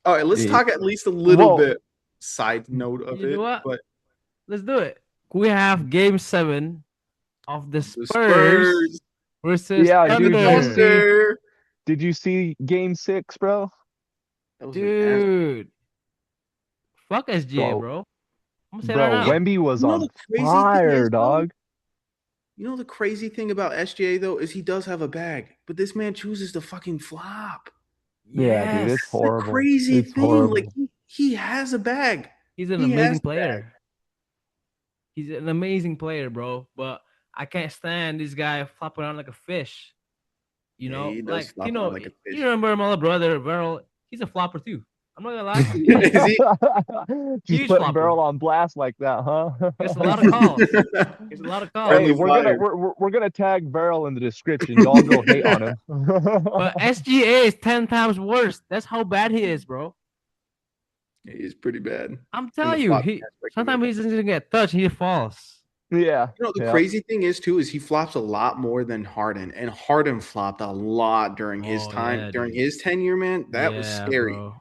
All right, let's eh, talk at least a little well, bit side note of You know it, what? but Let's do it. We have Game 7 of the the Spurs Spurs versus yeah, and the dude, Thunder. Thunder. did you see game 6, bro? That was an ass. Dude, fuck SGA, Bro, bro. I'm gonna say that bro, now. Wemby was You know on the crazy thing fire, is though. dog. The crazy thing about SGA though is he does have a bag, but this man chooses to fucking flop. Yeah, dude, it's That's the Yes, horrible. crazy It's thing. Like horrible. he has a bag. he's an He has amazing a bag. player. He's an amazing player, bro. But I can't stand this guy flopping around like a fish. Yeah, he does Like flop around Tino, like a you fish. remember my little brother, Verl? He's a flopper too. I'm not gonna lie. Is he? Just Huge putting flopper. Beryl on blast like that, huh? Gets a lot of calls. Gets a lot of Hey, Friendly calls. we're fire. we're gonna tag Beryl in the description. Y'all go hate on him. But SGA is 10 times worse. That's how bad he is, bro. He's pretty bad I'm in the telling you, flop he aspect of sometimes it. he doesn't even get touched. He falls. Yeah. You know, the Yeah. crazy thing is too is he flops a lot more than Harden, and Harden flopped a lot during his Oh time, yeah, during dude. his tenure, man. That was Yeah, scary. bro.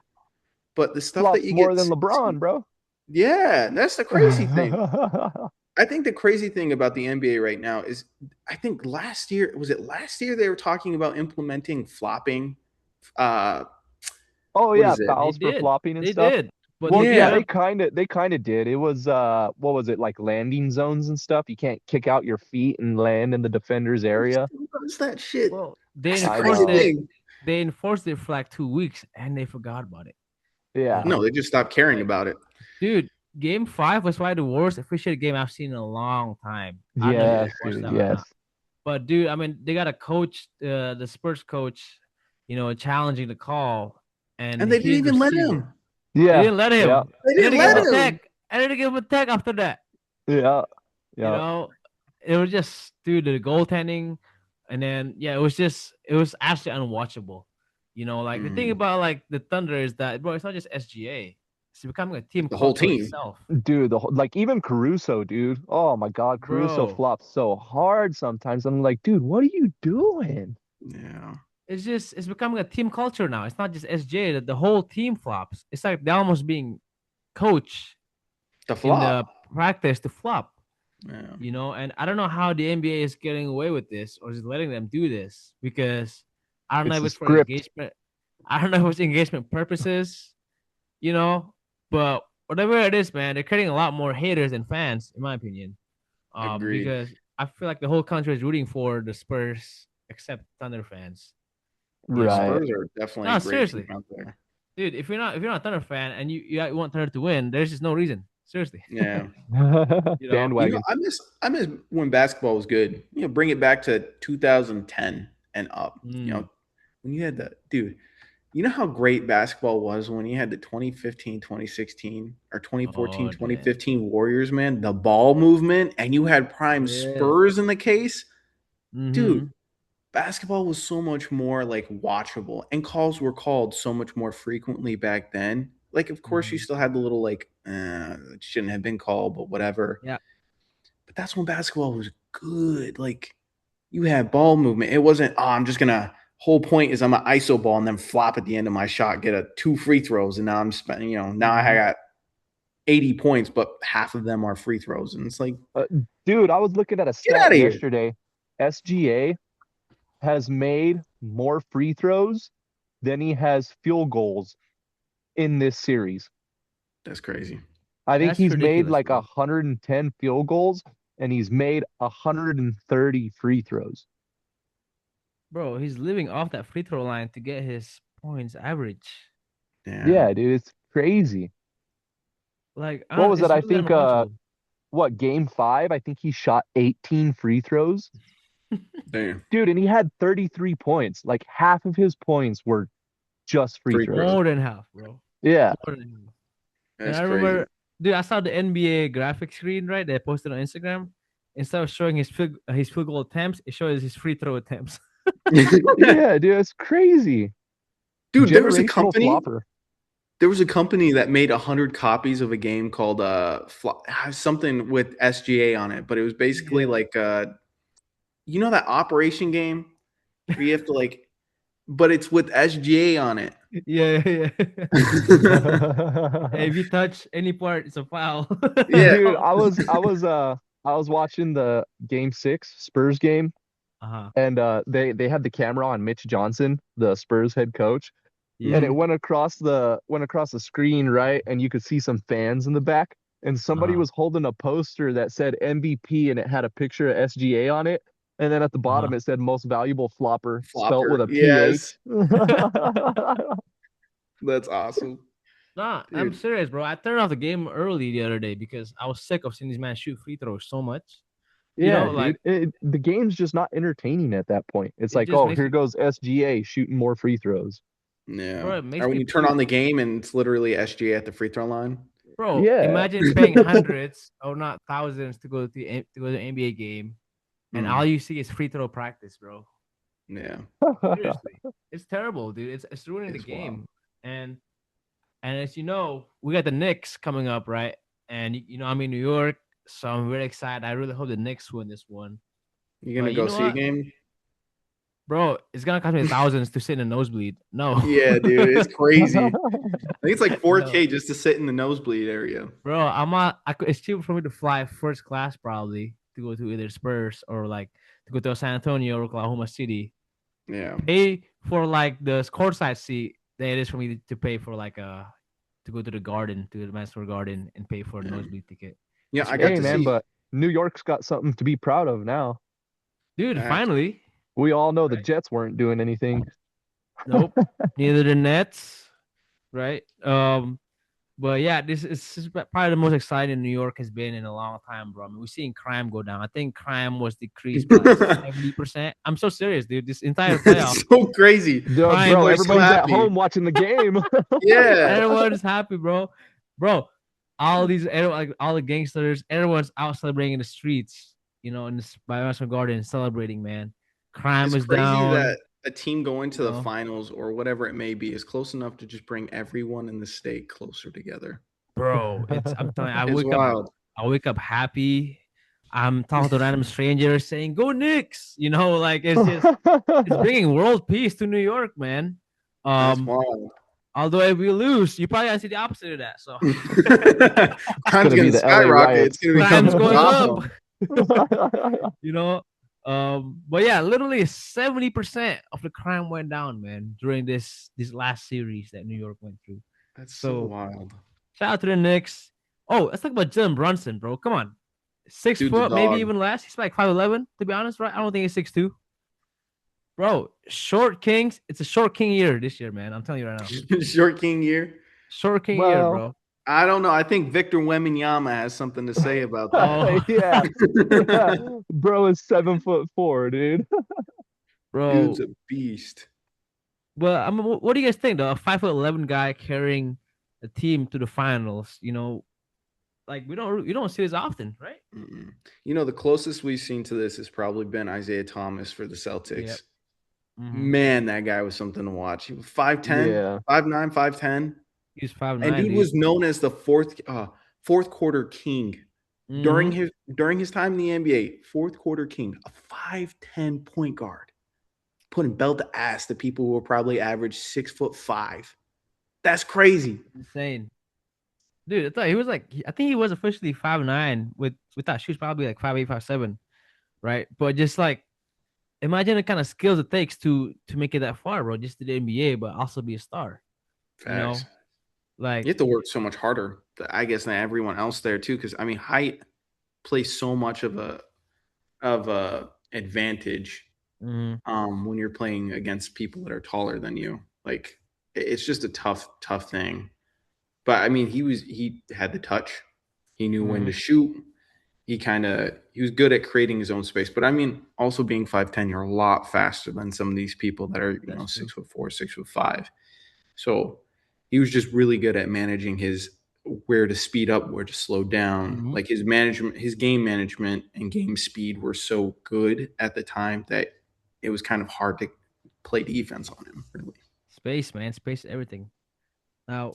But the stuff that Flops you get, more than LeBron, bro. yeah, that's the crazy thing. I think the crazy thing about the NBA right now is, I think last year, was it last year they were talking about implementing flopping? Uh, Oh what yeah, is it? They fouls for did. flopping and They stuff. did. But Well, they yeah, Yeah, they kind of did. It was what was it, like landing zones and stuff? You can't kick out your feet and land in the defender's who area. still does that shit? well, That's the I crazy know. thing. they enforced it for like 2 weeks and they forgot about it. You Yeah. No, know? they just stopped caring Like, about it. dude, game five was probably the worst officiated game I've seen in a long time. I don't know if you Yeah, guys Yes, watched dude. that or not. Yes. But dude, I mean, they got a coach, the Spurs coach, challenging the call, and and they didn't his even let receiver. him. They Yeah. didn't let Yeah. him. They And then didn't they gave let him a Yeah. tech. him. And then they gave him a tech after that. Yeah. You Yeah. know, it was just dude the goaltending, and then yeah, it was actually unwatchable. Like the thing Mm, about like the Thunder is that bro, it's not just SGA. It's becoming a team the whole culture team. itself, Dude, like even Caruso, dude. Oh my God, Caruso bro. flops so hard sometimes. I'm like, dude, what are you doing? Yeah, It's becoming a team culture now. It's not just SGA that the whole team flops. It's like they're almost being coached the in the flop. practice to flop. Yeah, And I don't know how the NBA is getting away with this or just letting them do this because I don't know It's if the it's for script. engagement. I don't know if it's engagement purposes, you know, but whatever it is, man, they're creating a lot more haters than fans, in my opinion. agreed. Because I feel like the whole country is rooting for the Spurs except Thunder fans. You The know, Right. Spurs are definitely a no, great team seriously, out there. dude. If you're not a Thunder fan and you want Thunder to win, there's just no reason. Seriously, Yeah. you know. Bandwagon. I miss when basketball was good. Bring it back to 2010 and up. Mm. When you had the dude, you know how great basketball was when you had the 2015, 2016, or 2014, Oh damn. 2015 Warriors, man, the ball movement, and you had prime Yeah. Spurs in the case. Dude, Mm-hmm. basketball was so much more like watchable, and calls were called so much more frequently back then. Like, of course, you Mm-hmm. still had the little like, it shouldn't have been called, but whatever. Yeah. But that's when basketball was good. Like, you had ball movement. It wasn't, oh, I'm just gonna. Whole point is I'm an ISO ball and then flop at the end of my shot, get a two free throws, and now I'm spending. Now I Mm-hmm. got 80 points, but half of them are free throws, and it's like, Uh, Dude, I was looking at a get out stat of here. yesterday. SGA has made more free throws than he has field goals in this series. That's crazy. I think That's he's made ridiculous, like bro. 110 field goals and he's made 130 free throws. Bro, he's living off that free throw line to get his points average. Yeah. Yeah, dude, it's crazy. Like, What was it? it's I really think unwatchable. what, game 5, I think he shot 18 free throws. Damn. Dude, and he had 33 points. Like half of his points were just free Free throws. throws. More than half, bro. Yeah. More than half. And That's I crazy. remember, dude, I saw the NBA graphic screen, right? They posted on Instagram. Instead of showing his field goal attempts, it shows his free throw attempts. Yeah, dude, it's crazy. Dude, Generational flopper. there was a company that made 100 copies of a game called something with SGA on it, but it was basically Yeah. like that operation game where you have to like, but it's with SGA on it. Yeah, yeah. Hey, if you touch any part, it's a foul. Yeah. Dude, I was watching the game 6 Spurs game Uh-huh. and they had the camera on Mitch Johnson, the Spurs head coach, and Yeah. it went across the screen, right? And you could see some fans in the back, and somebody Uh-huh. was holding a poster that said MVP and it had a picture of SGA on it. And then at the bottom Uh-huh. it said most valuable flopper spelt with Flopper. a Yes. PH. That's awesome. Nah, I'm Dude. serious, bro. I turned off the game early the other day because I was sick of seeing these man shoot free throws so much. Yeah, Like dude. The game's just not entertaining at that point. It's it like, just oh, makes here me, goes SGA shooting more free throws. Yeah. bro. It Or makes when me you turn on puke, the game and it's literally SGA at the free throw line. bro. Yeah. Imagine paying hundreds or not thousands to go to an NBA game, and all Mm, you see is free throw practice, bro. yeah. Seriously, it's terrible, dude. It's ruining the It's wild. game. And as you know, we got the Knicks coming up, right? And I'm in New York. So I'm really excited. I really hope the Knicks win this one. You gonna But you go know see a what, game? bro? It's gonna cost me thousands to sit in a nosebleed. No, Yeah, dude, it's crazy. I think it's like no, 4K just to sit in the nosebleed area. bro. I'm not. It's cheaper for me to fly first class probably to go to either Spurs or like to go to San Antonio or Oklahoma City. Yeah. Pay for like the courtside seat than it is for me to pay for like to go to the Garden to the Madison Square Garden and pay for a Yeah. nosebleed ticket. Yeah, It's I got Hey to man, ridiculous, see. but New York's got something to be proud of now. dude. Facts. Finally, We all know the right? Jets weren't doing anything. Nope. Neither the Nets, right? But yeah, this is probably the most exciting New York has been in a long time, bro. I mean, we're seeing crime go down. I think crime was decreased by like 70%. I'm so serious, dude. This entire playoff, It's so crazy. Duh, crime bro, People are is so everybody's at happy. home watching the game. Yeah. everyone's happy, bro. Bro, like all the gangsters, everyone's out celebrating in the streets, in this by Madison Garden celebrating, man. Crime It's is crazy down, that a team going you to the know. finals or whatever it may be is close enough to just bring everyone in the state closer together. Bro, I'm telling you, It's wild. I wake up happy. I'm talking to random strangers saying, "Go Knicks!" Like it's bringing world peace to New York, man. That's Um, wild. although if we lose, you probably gonna see the opposite of that. So It's Crime's gonna be gonna the LA skyrocket. It's riots. gonna crime's become going up, Gotham. you know. But yeah, literally 70% of the crime went down, man, during this last series that New York went through. That's so So wild. shout out to the Knicks. Oh, let's talk about Jalen Brunson, bro. Come on. Six Dude's a foot, maybe dog. even less. He's like 5'11", to be honest, right? I don't think he's 6'2". Bro, short kings. It's a short king year this year, man. I'm telling you right now. Short King year. Short king year, Well, bro. I don't know. I think Victor Wembanyama has something to say about that. Oh, yeah, yeah. Bro is 7'4", dude. Dude's bro. a beast. But I mean, what do you guys think, though? A 5'11" guy carrying a team to the finals, like we don't see this often, right? Mm-mm. You know, the closest we've seen to this has probably been Isaiah Thomas for the Yep. Celtics. Mm-hmm. Man, that guy was something to watch. He was 5'10", Yeah. 5'9", 5'10". He's five And nine, dude dude. was known as the fourth quarter king during Mm-hmm. his time in the NBA. Fourth quarter king, a 5'10" point guard, putting belt to ass to people who were probably average 6'5". That's crazy. Insane. Dude, I thought he was like I think he was officially 5'9" with that shoes probably like 5'8", 5'7", right? But just like imagine the kind of skills it takes to make it that far, bro. Just to the NBA, but also be a star. You Facts. know, like You have to work so much harder, I guess, than everyone else there too. Because I mean, height plays so much of a advantage mhm, when you're playing against people that are taller than you. Like it's just a tough thing. But I mean, he had the touch. He knew when to mhm, shoot. He was good at creating his own space. But I mean, also being 5'10", you're a lot faster than some of these people that are, that's true. 6'4", 6'5". So he was just really good at managing his where to speed up, where to slow down. Mhm. Like his game management and game speed were so good at the time that it was kind of hard to play defense on him, really. Space, man, space, everything. Now,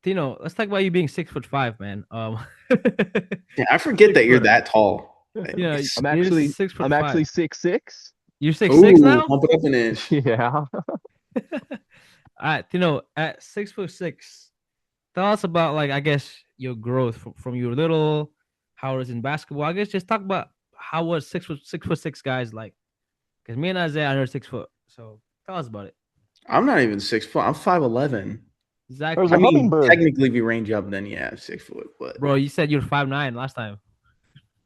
Tino, let's talk about you being 6'5", man. Yeah, I forget Six that you're footer. that tall. Yeah, Anyways. I'm you're actually six foot I'm actually five. 6'6". You're 6'6" Ooh, now. bump it up an inch. Yeah. All right, Tino, at 6'6", tell us about like I guess your growth from your little, how it was in basketball. I guess just talk about how was 6'6" guys like. Because me and Isaiah are under 6 foot. So tell us about it. I'm not even 6 foot. I'm 5'11". There's I a Exactly. mean, hummingbird. technically, if you range up, then yeah, 6 foot. But Bro, you said you're 5'9" last time.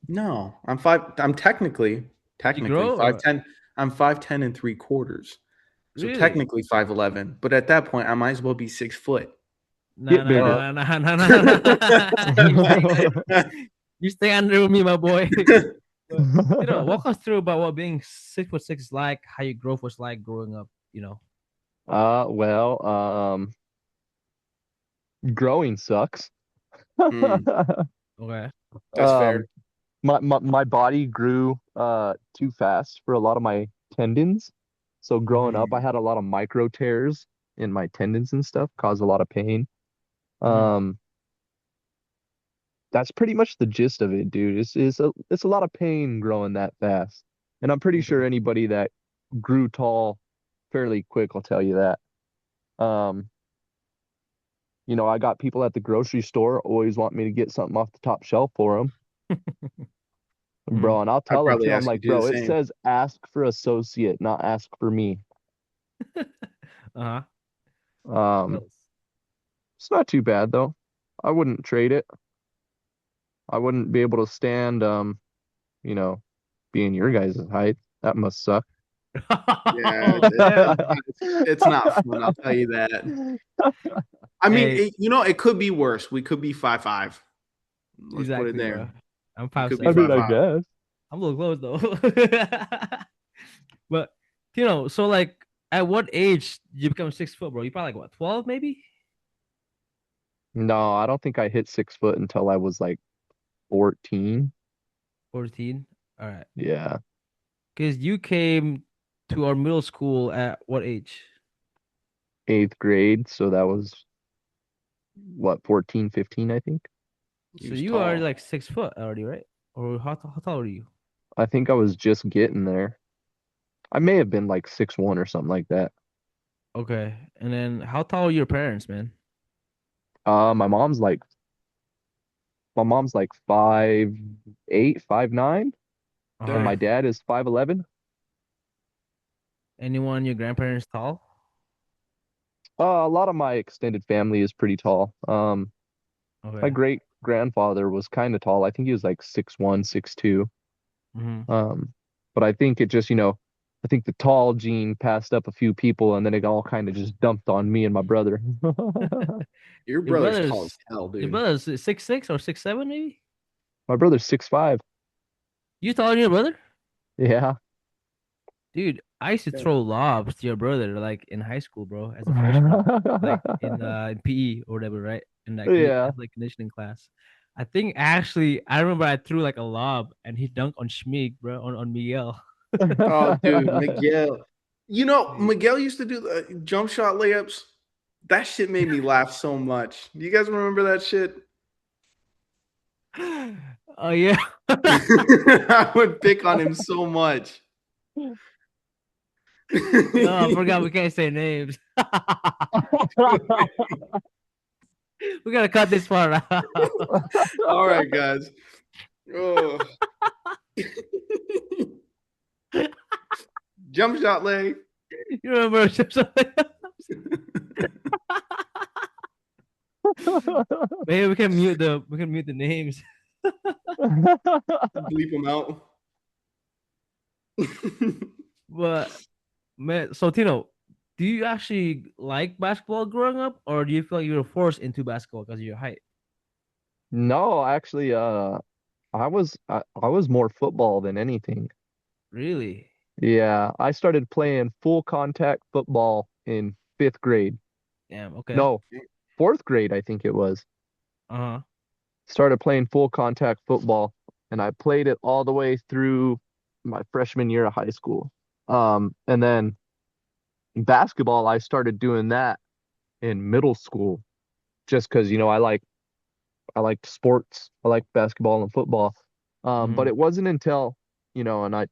no, I'm five. I'm technically Did you technically grow five or ten. I'm 5'10" and 3/4. So really? technically 5'11". But at that point, I might as well be 6 foot. Nah, Get nah, Uh, bigger. nah, nah, nah, nah, nah, nah. You you stay under with me, my boy. But walk us through about what being 6'6" is like, how your growth was like growing up. Well, growing sucks. hmm, Okay. that's fair. Um, my body grew too fast for a lot of my tendons. So growing up, I Hmm. had a lot of micro tears in my tendons and stuff, caused a lot of pain. Mm-hmm. Um, that's pretty much the gist of it, dude. It's a lot of pain growing that fast. And I'm pretty sure Okay. anybody that grew tall fairly quick will tell you that. Um, I got people at the grocery store always want me to get something off the top shelf for them, Mm. bro. And I'll I'd tell them probably too. I'm ask you like, to do the bro, it same. says ask for associate, not ask for me. Uh-huh. What Um, else? it's not too bad though. I wouldn't trade it. I wouldn't be able to stand, you know, being your guys' height. That must suck. Yeah, Oh, damn. it's not fun. I'll tell you that. I mean, Hey, it could be worse. We could be 5'5". Let's put it exactly, there. bro. I'm We five could be I seven. mean, five I five. guess. I'm a little close though. But so like at what age did you become 6 foot, bro? You probably like what, 12 maybe? No, I don't think I hit 6 foot until I was like 14. 14. All right. Yeah, Because you came to our middle school at what age? eighth grade. So that was what, 14, 15, I think. He So was you are tall. like 6 foot already, right? Or how tall are you? I think I was just getting there. I may have been like 6'1" or something like that. Okay. And then how tall are your parents, man? Uh, my mom's like my mom's like 5'8", 5'9", and Uh-huh. my Dang. dad is 5'11". Anyone your grandparents tall? A lot of my extended family is pretty tall. My Okay. great grandfather was kind of tall. I think he was like 6'1", 6'2". Mm-hmm. Um, but I think it just, I think the tall gene passed up a few people and then it all kind of just dumped on me and my brother. Your Your brother's tall as brother's hell, your dude. brother's 6'6" or 6'7" maybe? My brother's 6'5". You taller than your brother? Yeah. Dude, I used to Yeah. throw lobs to your brother like in high school, bro, as a freshman, like in PE or whatever, right? In that Yeah. athletic conditioning class. I think actually I remember I threw like a lob and he dunked on Schmig, bro, on Miguel. Oh, dude, Miguel. Dude. Miguel used to do the jump shot layups. That shit made me laugh so much. Do you guys remember that shit? Oh yeah. I would pick on him so much. Oh, I forgot we can't say names. We gotta cut this part out. All right, guys. Oh. Jump shot lay. You remember? Maybe we can mute the names. Bleep them out. But man, so Tino, do you actually like basketball growing up, or do you feel like you were forced into basketball because of your height? No, actually, I was more football than anything. Really? Yeah, I started playing full contact football in fifth grade. Damn. Okay. No, fourth grade, I think it was. Uh-huh. Started playing full contact football, and I played it all the way through my freshman year of high school. And then basketball, I started doing that in middle school just because, I liked sports. I liked basketball and football. But Mm-hmm. it wasn't until, and I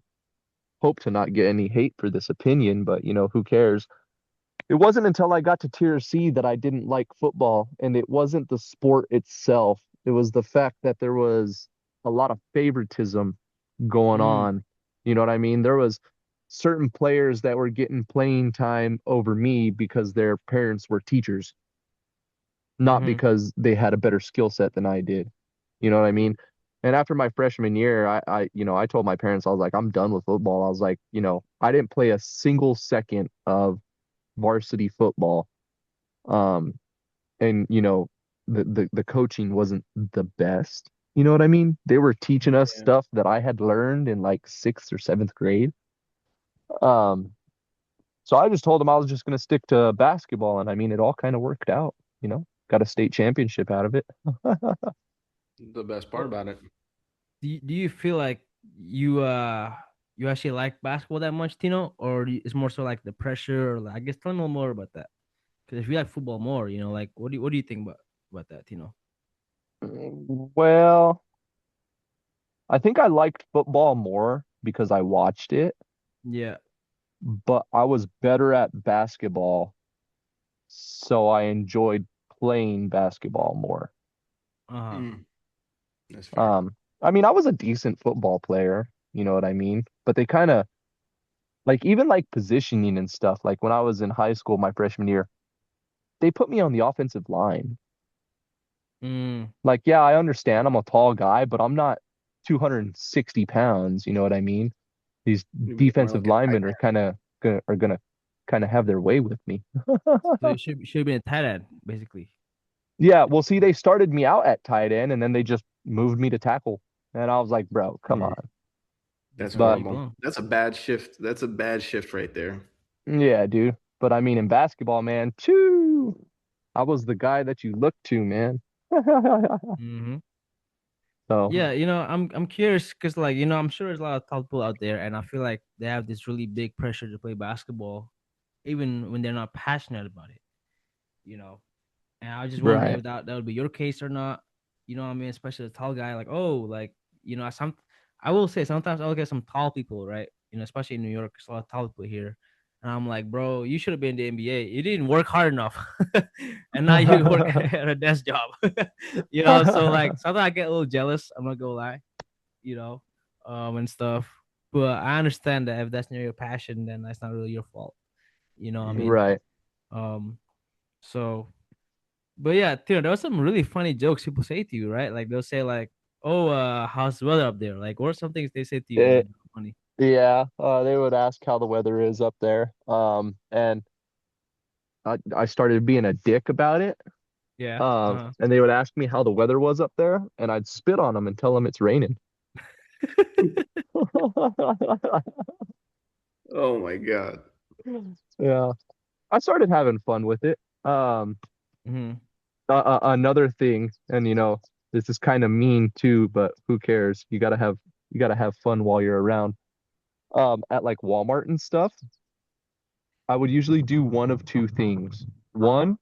hope to not get any hate for this opinion, but who cares? It wasn't until I got to tier C that I didn't like football, and it wasn't the sport itself. It was the fact that there was a lot of favoritism going Mm-hmm. on. You know what I mean? There was certain players that were getting playing time over me because their parents were teachers, not Mm-hmm. because they had a better skill set than I did. You know what I mean? And after my freshman year, I told my parents, I was like, I'm done with football. I was like, I didn't play a single second of varsity football. Um, and the coaching wasn't the best. You know what I mean? They were teaching us Yeah. stuff that I had learned in like sixth or seventh grade. Um, so I just told them I was just gonna stick to basketball, and I mean, it all kind of worked out. Got a state championship out of it. The best part So, about it. do you feel like you actually like basketball that much, Tino, or it's more so like the pressure, or like, I guess tell me a little more about that. Because if you like football more, like what do you think about that, Tino? Well, I think I liked football more because I watched it, Yeah. but I was better at basketball, so I enjoyed playing basketball more. Uh-huh. Mm, that's fair. Um, I mean, I was a decent football player, you know what I mean? But they kind of like even like positioning and stuff. Like when I was in high school, my freshman year, they put me on the offensive line. Mm. Like, yeah, I understand I'm a tall guy, but I'm not 260 pounds, you know what I mean? These You'd be more defensive like a tight linemen are gonna kind of have their way with me. So you should have been a tight end, basically. Yeah, well, see, they started me out at tight end and then they just moved me to tackle. And I was like, bro, come end. on. That's That's not where But you horrible. belong. That's a bad shift. That's a bad shift right there. yeah, dude. But I mean, in basketball, man, too, I was the guy that you looked to, man. Mm-hmm. So, Yeah, I'm curious because like, I'm sure there's a lot of tall people out there, and I feel like they have this really big pressure to play basketball, even when they're not passionate about it, you know. And I was just wondering right. if that would be your case or not. You know what I mean? Especially a tall guy, like, oh, like, I will say sometimes I'll get some tall people, right? Especially in New York, there's a lot of tall people here. And I'm like, bro, you should have been in the NBA. You didn't work hard enough. And now you work at a desk job. So like sometimes I get a little jealous, I'm not gonna lie, you know, and stuff. But I understand that if that's not your passion, then that's not really your fault. You know what I Mhm. mean? Right. Um, so but yeah, Tino, there was some really funny jokes people say to you, right? Like they'll say like, "Oh, how's the weather up there?" Like, what are some things they say to you It, that are funny? yeah, they would ask how the weather is up there. And I started being a dick about it. Yeah. Uh-huh. And they would ask me how the weather was up there, and I'd spit on them and tell them it's raining. Oh my God. Yeah, I started having fun with it. Hmm. Another thing, and this is kind of mean too, but who cares? You gotta have fun while you're around. At like Walmart and stuff, I would usually do one of two things. One,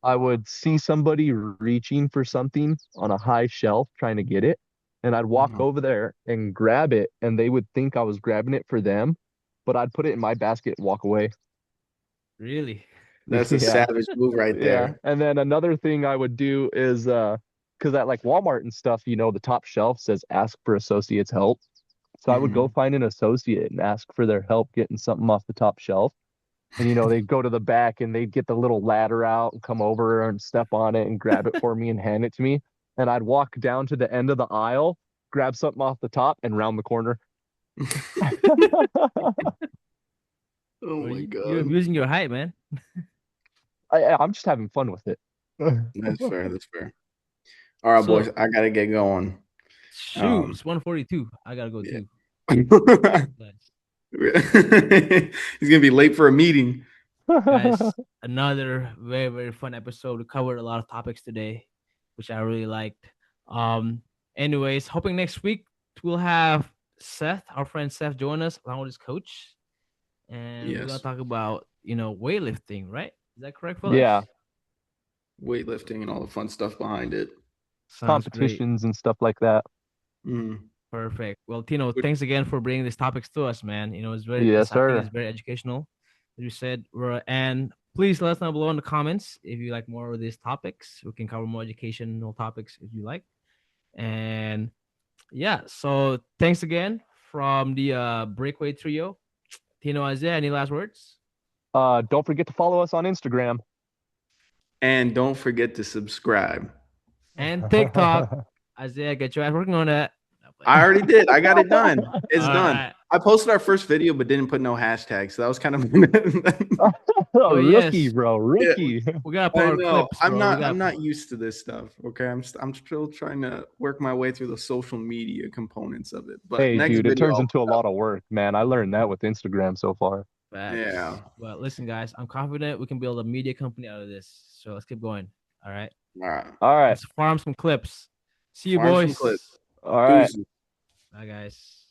I would see somebody reaching for something on a high shelf trying to get it, and I'd walk Mhm. over there and grab it, and they would think I was grabbing it for them, but I'd put it in my basket and walk away. Really? That's a Yeah. savage move right Yeah. there. And then another thing I would do is because at like Walmart and stuff, the top shelf says ask for associates help. So I would go Mhm. find an associate and ask for their help getting something off the top shelf. And they'd go to the back and they'd get the little ladder out and come over and step on it and grab it for me and hand it to me. And I'd walk down to the end of the aisle, grab something off the top and round the corner. Oh Well, my you're God. abusing your height, man. I'm just having fun with it. That's fair. That's fair. All right, boys. So I gotta get going. shoot, Um, it's 1:42. I gotta go yeah. too. Guys, He's gonna be late for a meeting. guys, another very very fun episode. We covered a lot of topics today, which I really liked. Um, anyways, hoping next week we'll have Seth, our friend Seth, join us along with his coach, and we're gonna Yes. talk about weightlifting, right? Is that correct, Yeah, fellas? Weightlifting and all the fun stuff behind it. Sounds great. competitions and stuff like that. Mm. Perfect. Well, Tino, thanks again for bringing these topics to us, man. Yes, I think it's sir. very educational, as you said. And please let us know below in the comments if you like more of these topics. We can cover more educational topics if you like. And yeah, so thanks again from the Breakaway Trio. Tino, Isaiah, any last words? Don't forget to follow us on Instagram. And don't forget to subscribe. And TikTok. Isaiah, get your ass working on that. Not I playing. already did. I got it done. It's All done. right. I posted our first video, but didn't put no hashtag. So that was kind of But Rookie, yes, bro, yeah. rookie. we gotta put I our know. clips, I'm bro. We not. gotta I'm put. not used to this stuff. Okay. I'm still trying to work my way through the social media components of it. But Hey, next dude, it video, turns I'll into a put lot of work, man. I learned that with Instagram so far. it up. Yeah. Facts. But listen, guys, I'm confident we can build a media company out of this. So let's keep going. All right. All right. All right. Let's farm some clips. See you, Farm some boys. clips. All right. Deuces. Bye, guys.